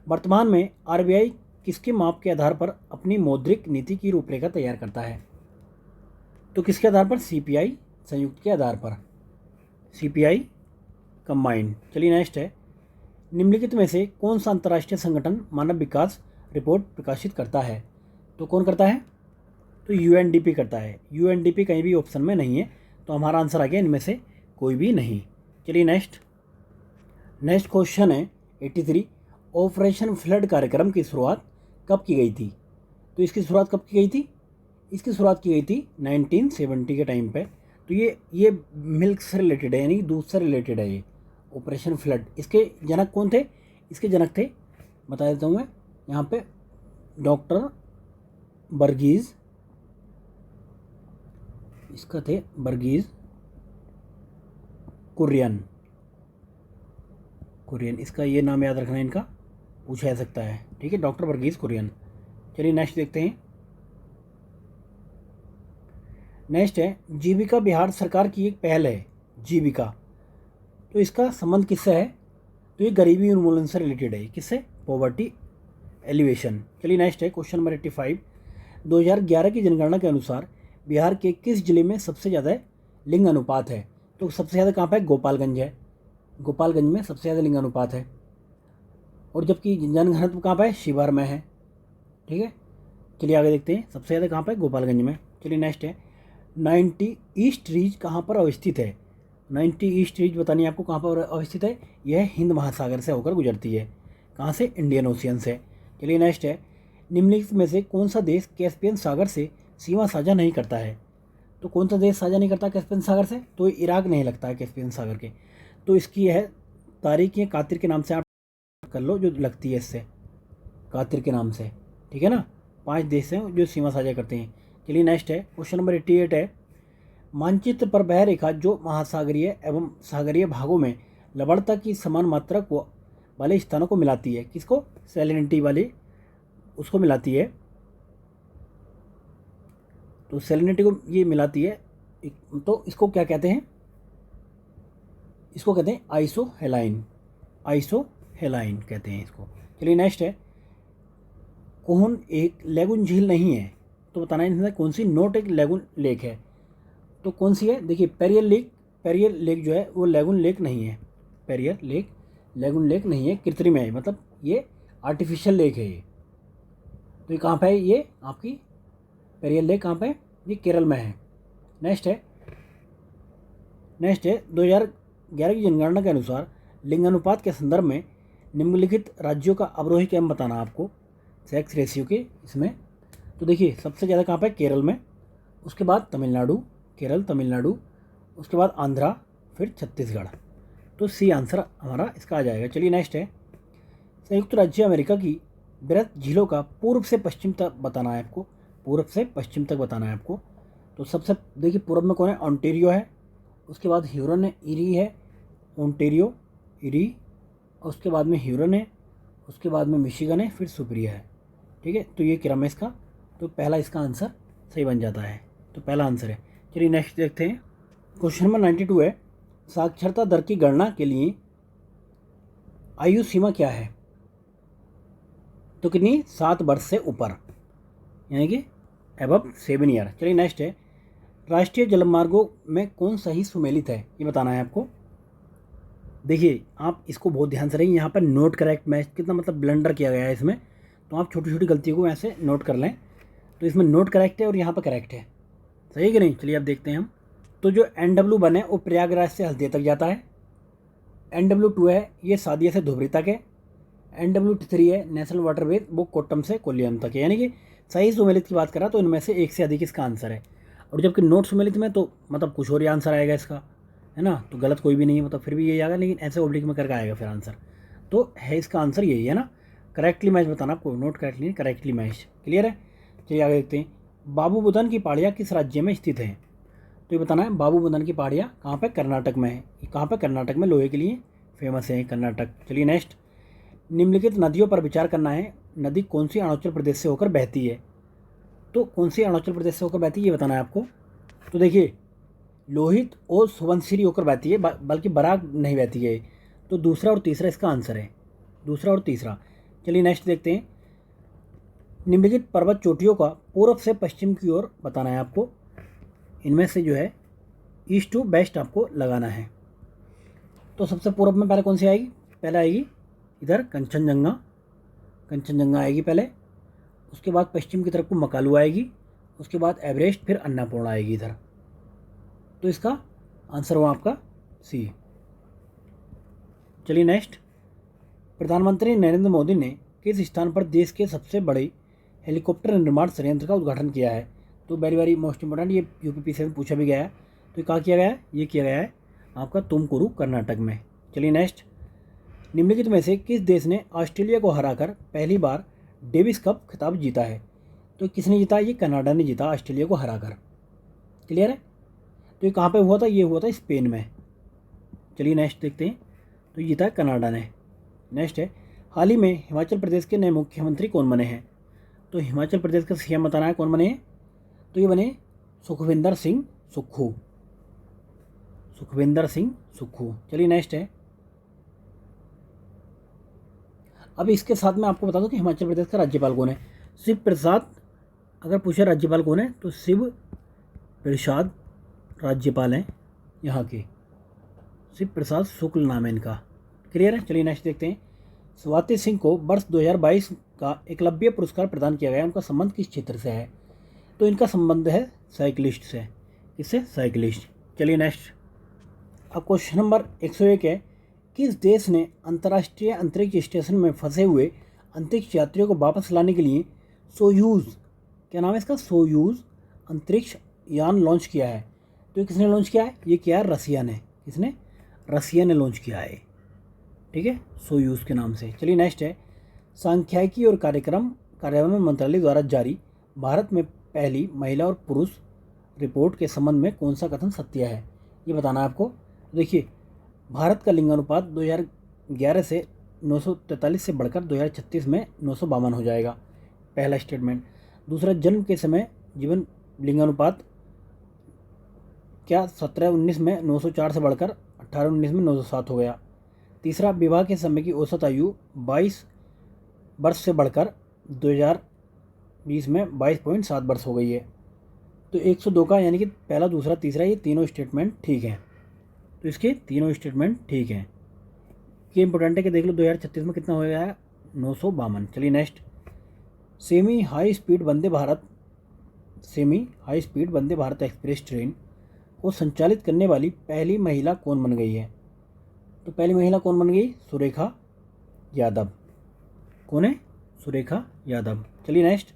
वर्तमान में आरबीआई किसके माप के आधार पर अपनी मौद्रिक नीति की रूपरेखा तैयार करता है? तो किसके आधार पर? सीपीआई संयुक्त के आधार पर, सीपीआई कंबाइंड। चलिए नेक्स्ट है, निम्नलिखित में से कौन सा अंतर्राष्ट्रीय संगठन मानव विकास रिपोर्ट प्रकाशित करता है? तो कौन करता है? तो यूएनडीपी करता है। यूएनडीपी कहीं भी ऑप्शन में नहीं है, तो हमारा आंसर आ गया इनमें से कोई भी नहीं। चलिए नेक्स्ट क्वेश्चन है 83, ऑपरेशन फ्लड कार्यक्रम की शुरुआत कब की गई थी? तो इसकी शुरुआत कब की गई थी? इसकी शुरुआत की गई थी 1970 के टाइम पे। तो ये मिल्क से रिलेटेड है, यानी दूध से रिलेटेड है ये ऑपरेशन फ्लड। इसके जनक कौन थे? इसके जनक थे, बता देता हूँ मैं यहाँ पे, डॉक्टर वर्गीज, इसका थे वर्गीज कुरियन। कुरियन, इसका ये नाम याद रखना, इनका पूछा जा सकता है, ठीक है, डॉक्टर वर्गीस कुरियन। चलिए नेक्स्ट देखते हैं। नेक्स्ट है जीविका बिहार सरकार की एक पहल है, जीविका। तो इसका संबंध किससे है? तो ये गरीबी उन्मूलन से रिलेटेड है। किससे? Poverty alleviation. चलिए नेक्स्ट है क्वेश्चन नंबर 85। 2011 की जनगणना के अनुसार बिहार के किस जिले में सबसे ज़्यादा लिंग अनुपात है? तो सबसे ज़्यादा कहाँ पर है? गोपालगंज है। गोपालगंज में सबसे ज़्यादा लिंग अनुपात है। और जबकि जनघनत्व कहाँ पर है? शिवहर में है। ठीक है, चलिए आगे देखते हैं। सबसे ज़्यादा कहाँ पर है? गोपालगंज में। चलिए नेक्स्ट है 90 ईस्ट रीज कहाँ पर अवस्थित है? 90 ईस्ट रीज बतानी है आपको कहाँ पर अवस्थित है। यह हिंद महासागर से होकर गुजरती है। कहाँ से? इंडियन ओशियन से। चलिए नेक्स्ट है निम्नलिखित में से कौन सा देश कैस्पियन सागर से सीमा साझा नहीं करता है? तो कौन सा देश साझा नहीं करता कैस्पियन सागर से? तो इराक नहीं लगता है कैस्पियन सागर के। तो इसकी है तारीख, ये कातिर के नाम से आप कर लो, जो लगती है इससे कातिर के नाम से। ठीक है ना, 5 देश हैं जो सीमा साझा करते हैं। चलिए नेक्स्ट है क्वेश्चन नंबर 88 है मानचित्र पर वह रेखा जो महासागरीय एवं सागरीय भागों में लवणता की समान मात्रा को वाले स्थानों को मिलाती है। किसको? सैलिनिटी वाले उसको मिलाती है। तो सैलिनिटी को ये मिलाती है। तो इसको क्या कहते हैं? इसको कहते हैं आइसोहेलाइन। आइसोहेलाइन कहते हैं इसको। चलिए नेक्स्ट है कोहन एक लेगुन झील नहीं है, तो बताना है इनमें कौन सी नोट एक लेगुन लेक है। तो कौन सी है? देखिए पेरियल लेक। पेरियल लेक जो है वो लेगुन लेक नहीं है। पेरियल लेक लेगुन लेक नहीं है, कृत्रिम है, मतलब ये आर्टिफिशियल लेक है ये। तो ये कहाँ पे है? ये आपकी पेरियल लेक कहाँ पे है? ये केरल में है। नेक्स्ट है 2011 की जनगणना के अनुसार लिंगानुपात के संदर्भ में निम्नलिखित राज्यों का अवरोही क्रम बताना आपको, सेक्स रेशियो के इसमें। तो देखिए सबसे ज़्यादा कहाँ पे? केरल में, उसके बाद तमिलनाडु, केरल तमिलनाडु, उसके बाद आंध्रा, फिर छत्तीसगढ़। तो सी आंसर हमारा इसका आ जाएगा। चलिए नेक्स्ट है संयुक्त राज्य अमेरिका की बृहत झीलों का पूर्व से पश्चिम तक बताना है आपको। पूर्व से पश्चिम तक बताना है आपको। तो सबसे देखिए पूर्व में कौन है? ऑन्टेरियो है, उसके बाद ह्यूरन है, इरी है, ओंटेरियो, इरी, और उसके बाद में ह्यूरन है, उसके बाद में मिशिगन है, फिर सुपरिया है। ठीक है, तो ये क्रम है इसका। तो पहला इसका आंसर सही बन जाता है। तो पहला आंसर है। चलिए नेक्स्ट देखते हैं क्वेश्चन नंबर 92 है साक्षरता दर की गणना के लिए आयु सीमा क्या है? तो कितनी? 7 वर्ष से ऊपर, यानी कि एबव 7 ईयर। चलिए नेक्स्ट है राष्ट्रीय जलमार्गों में कौन सा ही सुमेलित है? ये बताना है आपको। देखिए आप इसको बहुत ध्यान से रहिए, यहाँ पर नोट करेक्ट मैच कितना मतलब ब्लंडर किया गया है इसमें, तो आप छोटी छोटी गलतियों को ऐसे नोट कर लें। तो इसमें नोट करेक्ट है और यहाँ पर करेक्ट है, सही है कि नहीं? चलिए अब देखते हैं हम। तो जो NW1 है वो प्रयागराज से हल्दिया तक जाता है। NW2 है ये सादिया से धुबरी तक है। NW3 है नेशनल वाटरवे, वो कोट्टम से कोल्लियम तक है। यानी कि सही सुमेलित की बात करा तो इनमें से एक से अधिक इसका आंसर है। और जबकि नोट सुमेलित में तो मतलब कुछ और ही आंसर आएगा इसका, है ना? तो गलत कोई भी नहीं है, मतलब फिर भी यही आएगा, लेकिन ऐसे ओब्लिक में करके आएगा फिर आंसर। तो है इसका आंसर यही है ना। करेक्टली मैच बताना आपको, नोट करेक्टली नहीं, करेक्टली मैच। क्लियर है? चलिए आगे देखते हैं बाबू बुदन की पहाड़ियाँ किस राज्य में स्थित हैं? तो ये बताना है बाबू बुदन की पहाड़ियाँ कहाँ पे? कर्नाटक में है। ये कहाँ पे? कर्नाटक में, लोहे के लिए फेमस है कर्नाटक। चलिए नेक्स्ट निम्नलिखित नदियों पर विचार करना है, नदी कौन सी अरुणाचल प्रदेश से होकर बहती है? तो कौन सी अरुणाचल प्रदेश से होकर बहती है ये बताना है आपको। तो देखिए लोहित और सुबनसिरी होकर बहती है, बल्कि बराक नहीं बहती है। तो दूसरा और तीसरा इसका आंसर है, दूसरा और तीसरा। चलिए नेक्स्ट देखते हैं निम्नलिखित पर्वत चोटियों का पूर्व से पश्चिम की ओर बताना है आपको। इनमें से जो है ईस्ट टू वेस्ट आपको लगाना है। तो सबसे पूर्व में पहले कौन सी आएगी? पहले आएगी इधर कंचनजंगा, कंचनजंगा आएगी पहले। उसके बाद पश्चिम की तरफ को मकालू आएगी, उसके बाद एवरेस्ट, फिर अन्नापूर्णा आएगी इधर। तो इसका आंसर हुआ आपका सी। चलिए नेक्स्ट प्रधानमंत्री नरेंद्र मोदी ने किस स्थान पर देश के सबसे बड़े हेलीकॉप्टर निर्माण संयंत्र का उद्घाटन किया है? तो वेरी मोस्ट इंपॉर्टेंट, ये UPPSC में पूछा भी गया है। तो कहाँ किया गया है? ये किया गया है आपका तुमकुरू कर्नाटक में। चलिए नेक्स्ट निम्नलिखित में से किस देश ने ऑस्ट्रेलिया को हराकर पहली बार डेविस कप खिताब जीता है? तो किसने जीता? ये कनाडा ने जीता ऑस्ट्रेलिया को हराकर। क्लियर है? तो ये कहाँ पे हुआ था? ये हुआ था स्पेन में। चलिए नेक्स्ट देखते हैं। तो जीता है कनाडा ने। नेक्स्ट है, हाल ही में हिमाचल प्रदेश के नए मुख्यमंत्री कौन बने हैं? तो हिमाचल प्रदेश का सीएम बताना है कौन बने हैं। तो ये बने सुखविंदर सिंह सुक्खू। सुखविंदर सिंह सुक्खू। चलिए नेक्स्ट है, अब इसके साथ में आपको बता दूं कि हिमाचल प्रदेश का राज्यपाल कौन है। शिव प्रसाद, अगर पूछे राज्यपाल कौन है तो शिव प्रसाद राज्यपाल हैं यहाँ के। शिव प्रसाद शुक्ल नाम है इनका। क्लियर है। चलिए नेक्स्ट देखते हैं, स्वाति सिंह को वर्ष 2022 का एकलव्य पुरस्कार प्रदान किया गया। उनका संबंध किस क्षेत्र से है? तो इनका संबंध है साइकिलिस्ट से। किससे? साइकिलिस्ट। चलिए नेक्स्ट, अब क्वेश्चन नंबर 101 है, किस देश ने अंतर्राष्ट्रीय अंतरिक्ष स्टेशन में फंसे हुए अंतरिक्ष यात्रियों को वापस लाने के लिए सोयूज़, क्या नाम है इसका, सोयूज़ अंतरिक्ष यान लॉन्च किया है? तो किसने लॉन्च किया है? ये किया है रसिया ने। किसने? रसिया ने लॉन्च किया है। ठीक है, सोयूज़ के नाम से। चलिए नेक्स्ट है, सांख्यिकी और कार्यान्वयन मंत्रालय द्वारा जारी भारत में पहली महिला और पुरुष रिपोर्ट के संबंध में कौन सा कथन सत्य है? ये बताना है आपको। देखिए, भारत का लिंगानुपात 2011 से 943 से बढ़कर 2036 में 952 हो जाएगा, पहला स्टेटमेंट। दूसरा, जन्म के समय जीवन लिंगानुपात क्या 17-19 में 904 से बढ़कर 18-19 में 907 हो गया। तीसरा, विवाह के समय की औसत आयु 22 वर्ष से बढ़कर 2020 में 22.7 वर्ष हो गई है। तो 102 का यानी कि पहला, दूसरा, तीसरा, ये तीनों स्टेटमेंट ठीक हैं। तो इसके तीनों स्टेटमेंट ठीक हैं। ये इंपॉर्टेंट है कि देख लो 2036 में कितना हो गया है, 952। चलिए next, semi high speed Vande Bharat express train को संचालित करने वाली पहली महिला कौन बन गई है? तो पहली महिला कौन बन गई? सुरेखा यादव। कौन है? सुरेखा यादव। चलिए नेक्स्ट,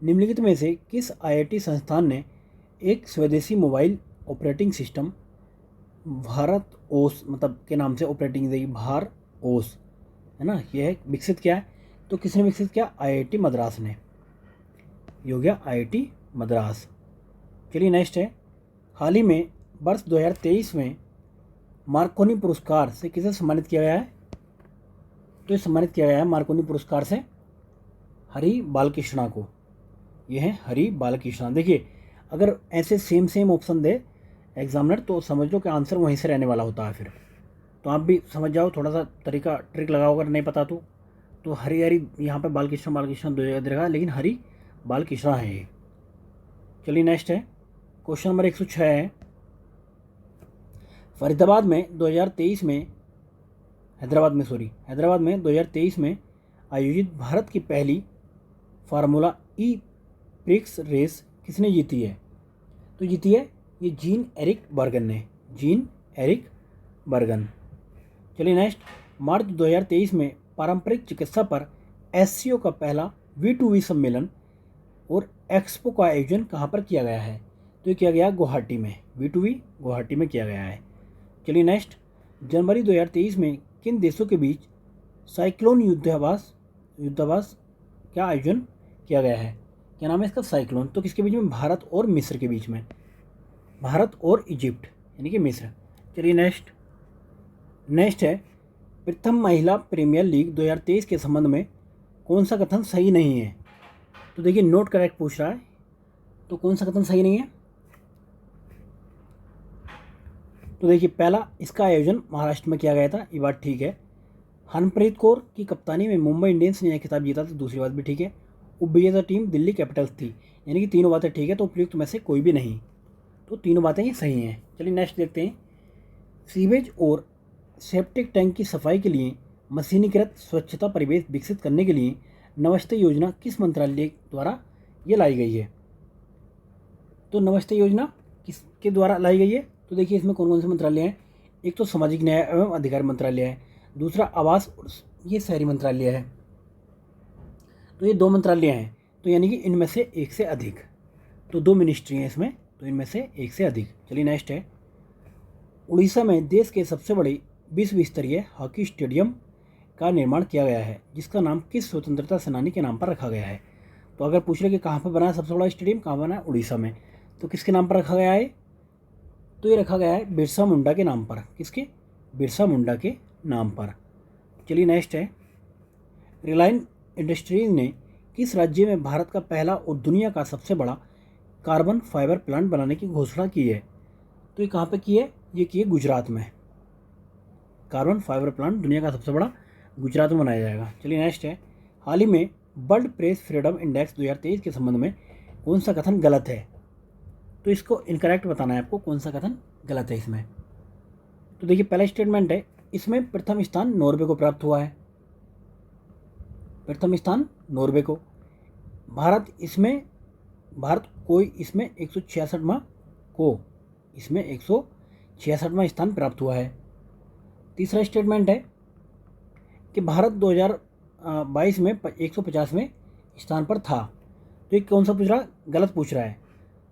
निम्नलिखित में से किस आईआईटी संस्थान ने एक स्वदेशी मोबाइल ऑपरेटिंग सिस्टम भारत ओस मतलब के नाम से ऑपरेटिंग देगी, भार ओस है ना, यह विकसित किया है? तो किसने विकसित किया? आईआईटी मद्रास ने। ये हो गया आईआईटी मद्रास। चलिए नेक्स्ट है, हाल ही में वर्ष 2023 में मार्कोनी पुरस्कार से किसे सम्मानित किया गया है? तो ये सम्मानित किया गया है मार्कोनी पुरस्कार से हरि बालकृष्णा को। ये है हरि बालकृष्णा। देखिए, अगर ऐसे सेम ऑप्शन दे एग्जामिनर तो समझ लो कि आंसर वहीं से रहने वाला होता है फिर। तो आप भी समझ जाओ, थोड़ा सा तरीका ट्रिक लगाओ अगर नहीं पता तो हरी यहाँ पे बालकृष्ण दो जगह देखा, लेकिन हरि बालकृष्णा है ये। चलिए नेक्स्ट है, क्वेश्चन नंबर 106 है, हैदराबाद में 2023 में आयोजित भारत की पहली फार्मूला ई प्रिक्स रेस किसने जीती है? तो जीती है ये जीन एरिक बर्गन ने। Gene Eric बर्गन। चलिए नेक्स्ट, मार्च 2023 में पारंपरिक चिकित्सा पर एससीओ का पहला V2V सम्मेलन और एक्सपो का आयोजन कहाँ पर किया गया है? तो ये किया गया गुवाहाटी में। V2V गुवाहाटी में किया गया है। चलिए नेक्स्ट, जनवरी 2023 में किन देशों के बीच साइक्लोन युद्धाभ्यास का आयोजन किया गया है? क्या नाम है इसका? साइक्लोन। तो किसके बीच में? भारत और मिस्र के बीच में, भारत और इजिप्ट यानी कि मिस्र। चलिए नेक्स्ट है, प्रथम महिला प्रीमियर लीग 2023 के संबंध में कौन सा कथन सही नहीं है? तो देखिए, नोट करेक्ट पूछ रहा है, तो कौन सा कथन सही नहीं है? तो देखिए, पहला, इसका आयोजन महाराष्ट्र में किया गया था, ये बात ठीक है। हरमनप्रीत कौर की कप्तानी में मुंबई इंडियंस ने यह खिताब जीता था, दूसरी बात भी ठीक है। उपविजेता टीम दिल्ली कैपिटल्स थी, यानी कि तीनों बातें ठीक है, तो उपयुक्त में से कोई भी नहीं, तो तीनों बातें ये सही हैं। चलिए नेक्स्ट देखते हैं, सीवेज और सेप्टिक टैंक की सफाई के लिए मशीनीकृत स्वच्छता परिवेश विकसित करने के लिए नमस्ते योजना किस मंत्रालय द्वारा ये लाई गई है? तो नमस्ते योजना किसके द्वारा लाई गई है? तो देखिए, इसमें कौन कौन से मंत्रालय हैं। एक तो सामाजिक न्याय एवं अधिकार मंत्रालय है, दूसरा आवास और ये शहरी मंत्रालय है। तो ये 2 मंत्रालय हैं, तो यानी कि इनमें से एक से अधिक, तो 2 मिनिस्ट्री हैं इसमें, तो इनमें से एक से अधिक। चलिए नेक्स्ट है, उड़ीसा में देश के सबसे बड़े विश्व स्तरीय हॉकी स्टेडियम का निर्माण किया गया है, जिसका नाम किस स्वतंत्रता सेनानी के नाम पर रखा गया है? तो अगर पूछ रहे कि कहाँ पर बना है सबसे बड़ा स्टेडियम, कहाँ बना है? उड़ीसा में। तो किसके नाम पर रखा गया है? तो ये रखा गया है बिरसा मुंडा के नाम पर। किसके? बिरसा मुंडा के नाम पर। चलिए नेक्स्ट है, रिलायंस इंडस्ट्रीज ने किस राज्य में भारत का पहला और दुनिया का सबसे बड़ा कार्बन फाइबर प्लांट बनाने की घोषणा की है? तो ये कहाँ पे की है? ये की है गुजरात में। कार्बन फाइबर प्लांट दुनिया का सबसे बड़ा गुजरात में बनाया जाएगा। चलिए नेक्स्ट है, हाल ही में वर्ल्ड प्रेस फ्रीडम इंडेक्स 2023 के संबंध में कौन सा कथन गलत है? तो इसको इनकरेक्ट बताना है आपको, कौन सा कथन गलत है इसमें। तो देखिए पहला स्टेटमेंट है, इसमें प्रथम स्थान नॉर्वे को प्राप्त हुआ है। प्रथम स्थान नॉर्वे को। भारत कोई इसमें 166वां को इसमें 166वां स्थान प्राप्त हुआ है। तीसरा स्टेटमेंट है कि भारत 2022 में 150वें स्थान पर था। तो ये कौन सा पूछ रहा? गलत पूछ रहा है।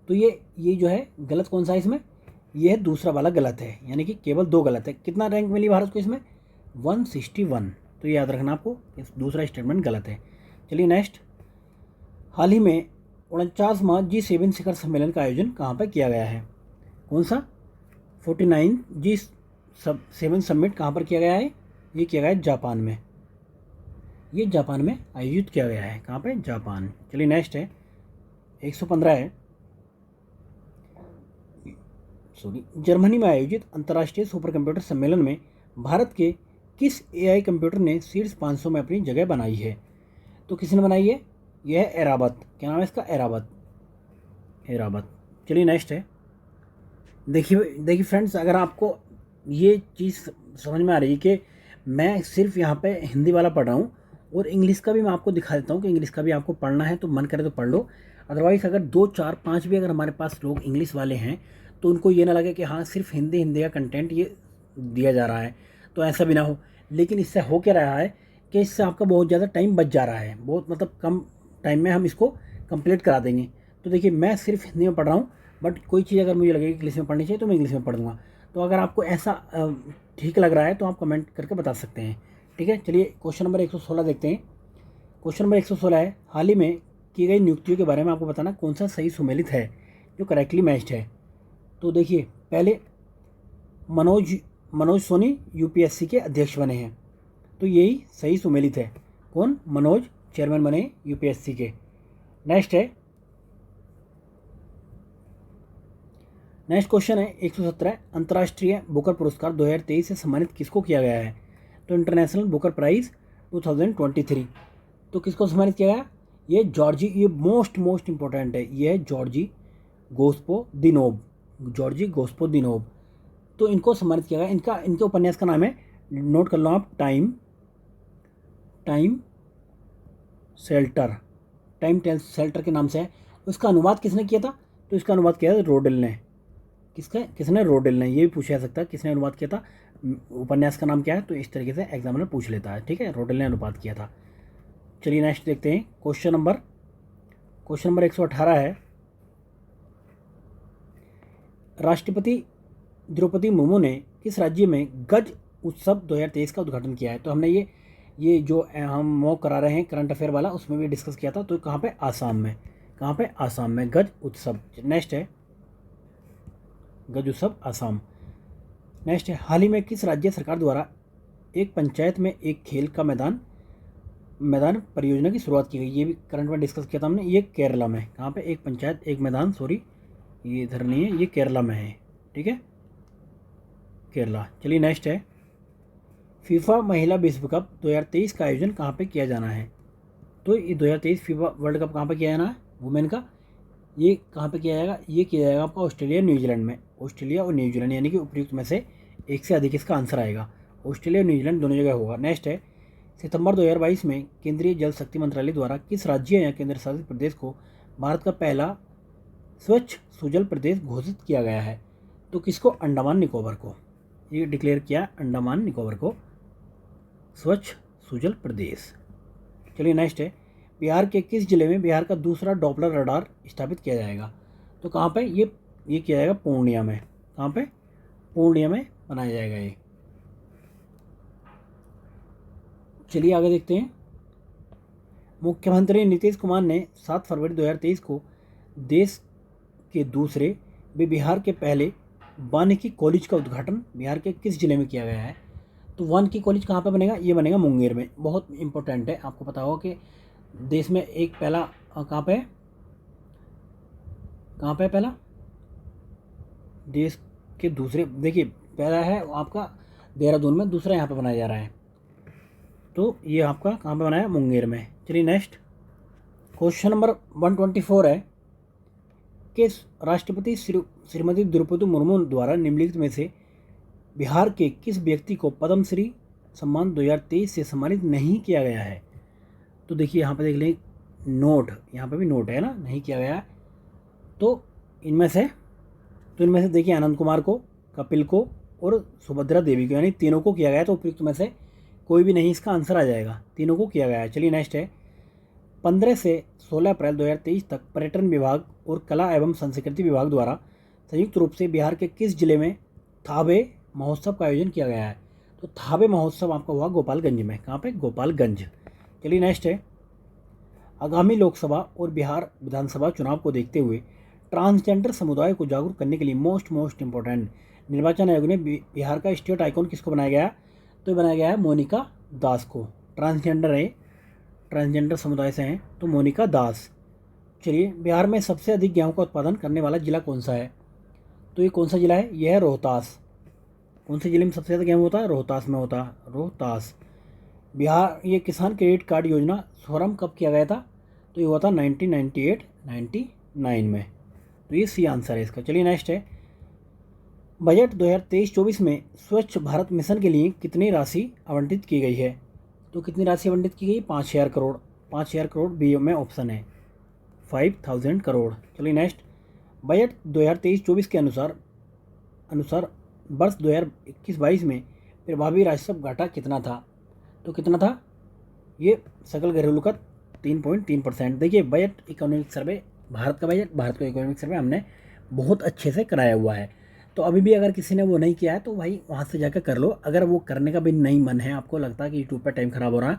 तो ये जो है गलत कौन सा है इसमें? ये है दूसरा वाला गलत है, यानी कि केवल 2 गलत है। कितना रैंक मिली भारत को इसमें? 161। तो ये याद रखना आपको, दूसरा स्टेटमेंट गलत है। चलिए नेक्स्ट, हाल ही में 49वां G7 शिखर सम्मेलन का आयोजन कहाँ पर किया गया है? कौन सा? 49 G7 समिट कहाँ पर किया गया है? ये किया गया है जापान में। ये जापान में आयोजित किया गया है। कहाँ पे? जापान। चलिए नेक्स्ट है, 115 है, जर्मनी में आयोजित अंतर्राष्ट्रीय सुपर कंप्यूटर सम्मेलन में भारत के किस AI कंप्यूटर ने शीर्ष 500 में अपनी जगह बनाई है? तो किसने बनाई है? यह है एराबत। क्या नाम है इसका? एराबत। चलिए नेक्स्ट है, देखिए फ्रेंड्स, अगर आपको ये चीज़ समझ में आ रही है कि मैं सिर्फ यहाँ पे हिंदी वाला पढ़ रहा हूँ और इंग्लिश का भी मैं आपको दिखा देता हूँ कि इंग्लिश का भी आपको पढ़ना है तो मन करे तो पढ़ लो। अदरवाइज़ अगर 2, 4, 5 भी अगर हमारे पास लोग इंग्लिश वाले हैं तो उनको ये ना लगे कि हाँ सिर्फ हिंदी का कंटेंट ये दिया जा रहा है, तो ऐसा भी ना हो। लेकिन इससे हो क्या रहा है कि इससे आपका बहुत ज़्यादा टाइम बच जा रहा है, बहुत मतलब कम टाइम में हम इसको कंप्लीट करा देंगे। तो देखिए मैं सिर्फ हिंदी में पढ़ रहा हूँ, बट कोई चीज़ अगर मुझे लगेगी इंग्लिश में पढ़नी चाहिए तो मैं इंग्लिश में पढ़ दूँगा। तो अगर आपको ऐसा ठीक लग रहा है तो आप कमेंट करके बता सकते हैं। ठीक है, चलिए क्वेश्चन नंबर 116 देखते हैं। क्वेश्चन नंबर 116 है, हाल ही में की गई नियुक्तियों के बारे में आपको बताना कौन सा सही सुमेलित है, जो करेक्टली मैच्ड है। तो देखिए पहले मनोज सोनी UPSC के अध्यक्ष बने हैं, तो यही सही सुमेलित है। कौन? मनोज चेयरमैन बने UPSC के। नेक्स्ट क्वेश्चन है 117, अंतर्राष्ट्रीय बुकर पुरस्कार 2023 से सम्मानित किसको किया गया है? तो इंटरनेशनल बुकर प्राइज 2023। तो किसको सम्मानित किया गया? ये मोस्ट इंपॉर्टेंट है, ये है जॉर्जी गोस्पोदिनोव। तो इनको सम्मानित किया गया। इनके उपन्यास का नाम है, नोट कर लो आप, टाइम शेल्टर के नाम से है। उसका अनुवाद किसने किया था? तो इसका अनुवाद किया था रोडेल ने। किसने? रोडेल ने। ये भी पूछा जा सकता है किसने अनुवाद किया था, उपन्यास का नाम क्या है, तो इस तरीके से एग्जामिनर पूछ लेता है। ठीक है, रोडेल ने अनुवाद किया था। चलिए नेक्स्ट देखते हैं, क्वेश्चन नंबर 118 है, राष्ट्रपति द्रौपदी मुर्मू ने किस राज्य में गज उत्सव 2023 का उद्घाटन किया है? तो हमने ये जो हम मॉक करा रहे हैं करंट अफेयर वाला, उसमें भी डिस्कस किया था। तो कहाँ पे? आसाम में। कहाँ पे? आसाम में गज उत्सव। नेक्स्ट है, गज उत्सव आसाम। नेक्स्ट है, हाल ही में किस राज्य सरकार द्वारा एक पंचायत में एक खेल का मैदान परियोजना की शुरुआत की गई? ये भी करंट में डिस्कस किया था हमने। ये केरला में। कहाँ पे? एक पंचायत एक मैदान, सॉरी ये इधर नहीं है, ये केरला में है। ठीक है, केरला। चलिए नेक्स्ट है, फीफा महिला विश्व कप 2023 का आयोजन कहाँ पे किया जाना है? तो ये 2023 फीफा वर्ल्ड कप कहाँ पे किया जाना है वुमेन का? ये कहाँ पे किया जाएगा? ये किया जाएगा आपका ऑस्ट्रेलिया न्यूजीलैंड में। ऑस्ट्रेलिया और न्यूजीलैंड, यानी कि उपयुक्त में से एक से अधिक इसका आंसर आएगा। ऑस्ट्रेलिया और न्यूजीलैंड दोनों जगह होगा। नेक्स्ट है, सितंबर 2022 में केंद्रीय जल शक्ति मंत्रालय द्वारा किस राज्य या केंद्र शासित प्रदेश को भारत का पहला स्वच्छ सुजल प्रदेश घोषित किया गया है? तो किसको? अंडमान निकोबार को। ये डिक्लेयर किया अंडमान निकोबार को स्वच्छ सुजल प्रदेश। चलिए नेक्स्ट है, बिहार के किस जिले में बिहार का दूसरा डॉपलर रडार स्थापित किया जाएगा? तो कहाँ पे? ये किया जाएगा पूर्णिया में। कहाँ पे? पूर्णिया में बनाया जाएगा ये। चलिए आगे देखते हैं, मुख्यमंत्री नीतीश कुमार ने 7 फरवरी 2023 को देश के दूसरे व बिहार के पहले वानिकी कॉलेज का उद्घाटन बिहार के किस जिले में किया गया है? तो वन की कॉलेज कहाँ पे बनेगा? ये बनेगा मुंगेर में। बहुत इंपॉर्टेंट है, आपको पता होगा कि देश में एक पहला कहाँ पे है, कहाँ पे है पहला, देश के दूसरे, देखिए पहला है आपका देहरादून में, दूसरा यहाँ पे बनाया जा रहा है। तो ये आपका कहाँ पे बनाया? मुंगेर में। चलिए नेक्स्ट क्वेश्चन नंबर 124 है कि राष्ट्रपति श्रीमती द्रौपदी मुर्मू द्वारा निम्नलिखित में से बिहार के किस व्यक्ति को पद्मश्री सम्मान 2023 से सम्मानित नहीं किया गया है? तो देखिए यहाँ पे देख लें नोट, यहाँ पे भी नोट है ना, नहीं किया गया है। तो इनमें से देखिए आनंद कुमार को, कपिल को और सुभद्रा देवी को, यानी तीनों को किया गया है। तो उपयुक्त में से कोई भी नहीं, इसका आंसर आ जाएगा, तीनों को किया गया है। चलिए नेक्स्ट है 15 से 16 अप्रैल 2023 तक पर्यटन विभाग और कला एवं संस्कृति विभाग द्वारा संयुक्त रूप से बिहार के किस जिले में थाबे महोत्सव का आयोजन किया गया है? तो थाबे महोत्सव आपका हुआ गोपालगंज में। कहाँ पे? गोपालगंज। चलिए नेक्स्ट है आगामी लोकसभा और बिहार विधानसभा चुनाव को देखते हुए ट्रांसजेंडर समुदाय को जागरूक करने के लिए मोस्ट इंपॉर्टेंट निर्वाचन आयोग ने बिहार का स्टेट आइकॉन किसको बनाया गया? तो बनाया गया है मोनिका दास को। ट्रांसजेंडर है, ट्रांसजेंडर समुदाय से हैं, तो मोनिका दास। चलिए बिहार में सबसे अधिक गेहूं का उत्पादन करने वाला जिला कौन सा है? तो ये कौन सा जिला है? यह है रोहतास। कौन से जिले में सबसे ज़्यादा गेहूं होता है? रोहतास में होता है, रोहतास। बिहार ये किसान क्रेडिट कार्ड योजना शुभारंभ कब किया गया था? तो ये हुआ था 1998-99 में। तो ये सी आंसर है इसका। चलिए नेक्स्ट है बजट 2023-24 में स्वच्छ भारत मिशन के लिए कितनी राशि आवंटित की गई है? तो कितनी राशि आवंटित की गई? 5,000 करोड़। 5,000 करोड़ बी में ऑप्शन है, 5,000 करोड़। चलिए नेक्स्ट बजट 2023-24 के अनुसार वर्ष 2021-22 में प्रभावी राजस्व घाटा कितना था? तो कितना था? ये सकल घरेलू का 3.3%। देखिए बजट इकोनॉमिक सर्वे, भारत का बजट, भारत का इकोनॉमिक सर्वे हमने बहुत अच्छे से कराया हुआ है। तो अभी भी अगर किसी ने वो नहीं किया है तो भाई वहाँ से जाकर कर लो। अगर वो करने का भी नहीं मन है, आपको लगता है कि यूट्यूब पर टाइम ख़राब हो रहा है,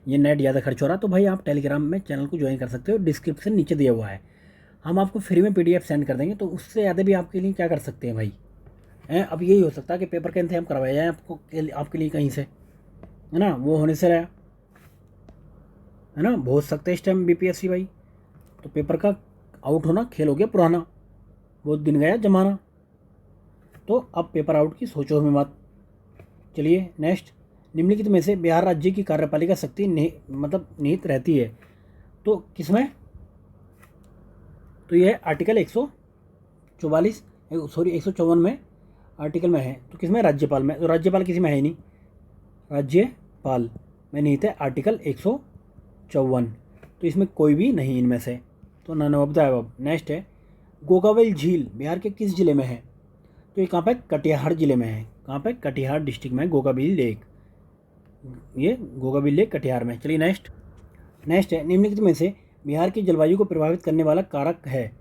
ये नेट ज़्यादा खर्च हो रहा, तो भाई आप टेलीग्राम में चैनल को ज्वाइन कर सकते हो, डिस्क्रिप्शन नीचे दिया हुआ है। हम आपको फ्री में PDF सेंड कर देंगे, तो उससे ज़्यादा भी आपके लिए क्या कर सकते हैं भाई हैं। अब यही हो सकता है कि पेपर का इंतजाम करवाया जाए आपके लिए कहीं से, है ना, वो होने से रहा है ना, बहुत सकते हैं इस टाइम BPSC भाई। तो पेपर का आउट होना खेल हो गया पुराना, बहुत दिन गया जमाना। तो अब पेपर आउट की सोचो हमें बात। चलिए नेक्स्ट निम्नलिखित में से बिहार राज्य की कार्यपालिका शक्ति निहित रहती है तो किसमें? तो यह आर्टिकल 154 में आर्टिकल में है। तो किसमें? राज्यपाल में। तो राज्यपाल किसी में है ही नहीं, राज्यपाल में निहित है आर्टिकल 154। तो इसमें कोई भी नहीं इनमें से, तो none of the above. Next है गोगावल झील बिहार के किस जिले में है? तो ये कहाँ पे? कटिहार जिले में है। कहाँ पे? कटिहार डिस्ट्रिक्ट में गोगावल लेक, ये गोगावल लेक कटिहार में। चलिए नेक्स्ट है निम्नलिखित में से बिहार की जलवायु को प्रभावित करने वाला कारक है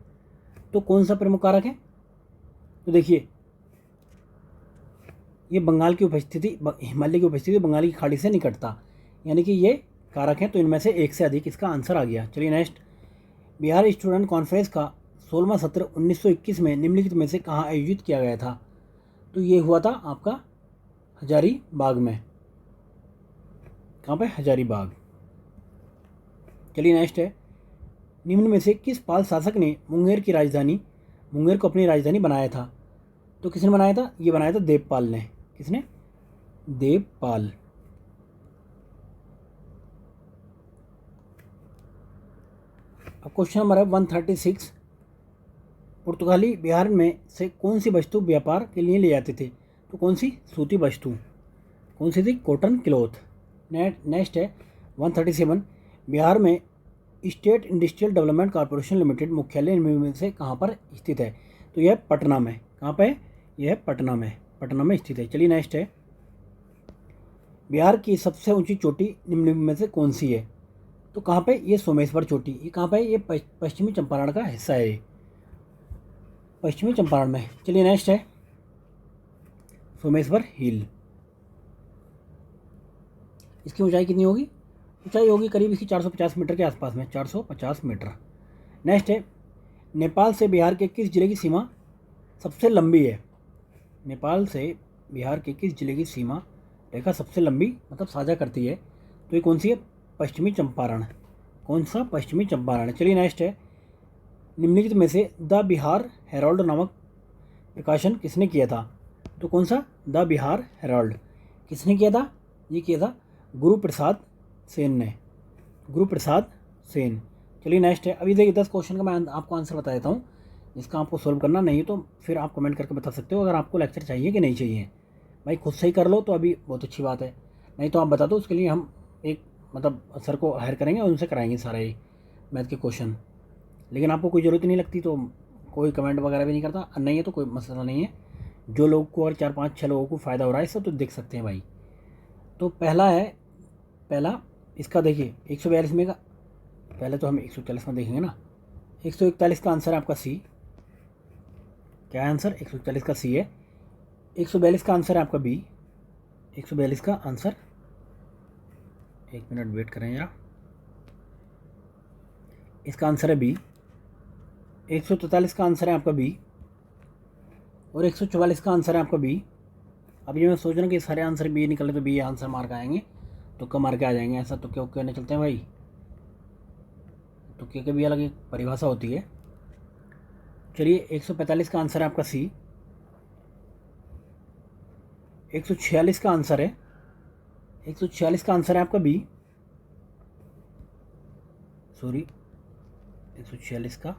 तो कौन सा प्रमुख कारक है? तो देखिए ये बंगाल की उपस्थिति, हिमालय की उपस्थिति बंगाल की खाड़ी से निकटता, यानी कि ये कारक है। तो इनमें से एक से अधिक इसका आंसर आ गया। चलिए नेक्स्ट बिहार स्टूडेंट कॉन्फ्रेंस का 16वां सत्र 1921 में निम्नलिखित में से कहाँ आयोजित किया गया था? तो ये हुआ था आपका हजारीबाग में। कहाँ पे? हजारीबाग। चलिए नेक्स्ट है निम्न में से किस पाल शासक ने मुंगेर को अपनी राजधानी बनाया था? तो किसने बनाया था? ये बनाया था देवपाल ने। किसने? देवपाल। अब क्वेश्चन नंबर है 136 पुर्तगाली बिहार में से कौन सी वस्तु व्यापार के लिए ले जाते थे? तो कौन सी? सूती वस्तु। कौन सी थी? Cotton cloth. नेक्स्ट है 137 बिहार में state industrial development corporation limited मुख्यालय में से कहाँ पर स्थित है? तो यह पटना में। कहाँ पे? यह पटना में स्थित है। चलिए नेक्स्ट है बिहार की सबसे ऊंची चोटी निम्न में से कौन सी है? तो कहाँ पे? ये सोमेश्वर चोटी। ये कहाँ पे? ये पश्चिमी चंपारण का हिस्सा है, पश्चिमी चंपारण में। चलिए नेक्स्ट है सोमेश्वर हिल। इसकी ऊंचाई कितनी होगी? ऊंचाई होगी करीब इसकी 450 मीटर के आसपास में, 450 मीटर। नेक्स्ट है नेपाल से बिहार के किस जिले की सीमा सबसे लंबी है? नेपाल से बिहार के किस जिले की सीमा रेखा सबसे लंबी मतलब साझा करती है, तो ये कौन सी है? पश्चिमी चंपारण। कौन सा? पश्चिमी चंपारण। चलिए नेक्स्ट है, निम्नलिखित में से द बिहार हेराल्ड नामक प्रकाशन किसने किया था? तो कौन सा? The Bihar Herald. किसने किया था? ये किया था गुरु प्रसाद सेन ने। गुरु प्रसाद सेन। चलिए नेक्स्ट है, अभी देखिए 10 क्वेश्चन का मैं आपको आंसर बता देता हूँ, जिसका आपको सोल्व करना नहीं है तो फिर आप कमेंट करके बता सकते हो अगर आपको लेक्चर चाहिए कि नहीं चाहिए। भाई खुद से ही कर लो तो अभी बहुत अच्छी बात है, नहीं तो आप बता दो, उसके लिए हम एक मतलब सर को हायर करेंगे और उनसे कराएंगे सारा ही मैथ के क्वेश्चन। लेकिन आपको कोई ज़रूरत नहीं लगती तो कोई कमेंट वगैरह भी नहीं करता, नहीं है तो कोई मसला नहीं है। जो लोग को और 4-5-6 लोगों को फ़ायदा हो रहा है इससे तो देख सकते हैं भाई। तो पहला इसका देखिए 142 में का, पहले तो हम 140 में देखेंगे ना। 141 का आंसर है आपका सी। क्या है आंसर? 141 का सी है। 142 का आंसर है आपका बी। 142 का आंसर, एक मिनट वेट करें यार, इसका आंसर है बी। 143 का आंसर है आपका बी और 144 का आंसर है आपका बी। अब ये मैं सोच रहा हूँ कि सारे आंसर बी निकले तो बी आंसर मार्क आएंगे, तुक्का मार के आ जाएंगे, ऐसा तुक्के उक्के नहीं चलते हैं भाई। तुक्के की भी अलग एक परिभाषा होती है। चलिए 145 का आंसर है आपका सी। 146 का आंसर है, 146 का आंसर है आपका बी, सॉरी 146 का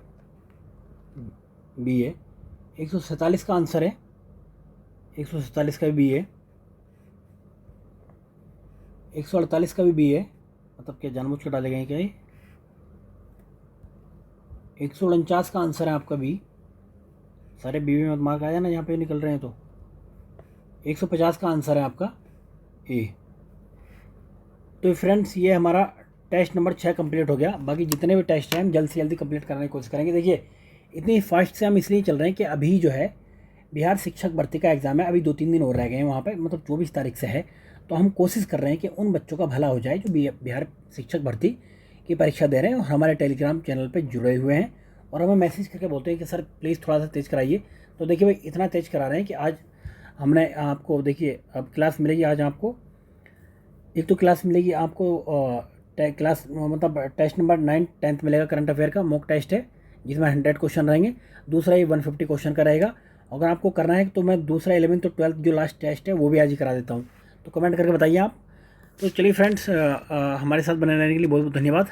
बी है। 147 का आंसर है, 147 का भी बी है। 148 का भी बी है, मतलब क्या जानबूझ के डाले गए क्या ये? 149 का आंसर है आपका बी। सारे बी में मत मार्क आया ना यहाँ पे निकल रहे हैं तो। 150 का आंसर है आपका ए। तो फ्रेंड्स ये हमारा टेस्ट नंबर 6 कंप्लीट हो गया। बाकी जितने भी टेस्ट हैं हम जल्द से जल्दी कंप्लीट करने की कोशिश करेंगे। देखिए इतनी फास्ट से हम इसलिए चल रहे हैं कि अभी जो है बिहार शिक्षक भर्ती का एग्ज़ाम है, अभी 2-3 दिन और रह गए हैं वहाँ पे, मतलब 24 तारीख से है। तो हम कोशिश कर रहे हैं कि उन बच्चों का भला हो जाए जो बिहार शिक्षक भर्ती की परीक्षा दे रहे हैं और हमारे टेलीग्राम चैनल पर जुड़े हुए हैं और हमें मैसेज करके बोलते हैं कि सर प्लीज़ थोड़ा सा तेज़ कराइए। तो देखिए भाई इतना तेज़ करा रहे हैं कि आज हमने आपको, देखिए अब क्लास मिलेगी आज आपको, एक तो क्लास मिलेगी आपको क्लास मतलब टेस्ट नंबर 9 10th मिलेगा, करंट अफेयर का मॉक टेस्ट है जिसमें 100 क्वेश्चन रहेंगे। दूसरा ये 150 क्वेश्चन का रहेगा। अगर आपको करना है तो मैं दूसरा 11th तो 12th जो लास्ट टेस्ट है वो भी आज ही करा देता हूँ, तो कमेंट करके बताइए आप। तो चलिए फ्रेंड्स, हमारे साथ बने रहने के लिए बहुत बहुत धन्यवाद।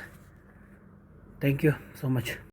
Thank you so much.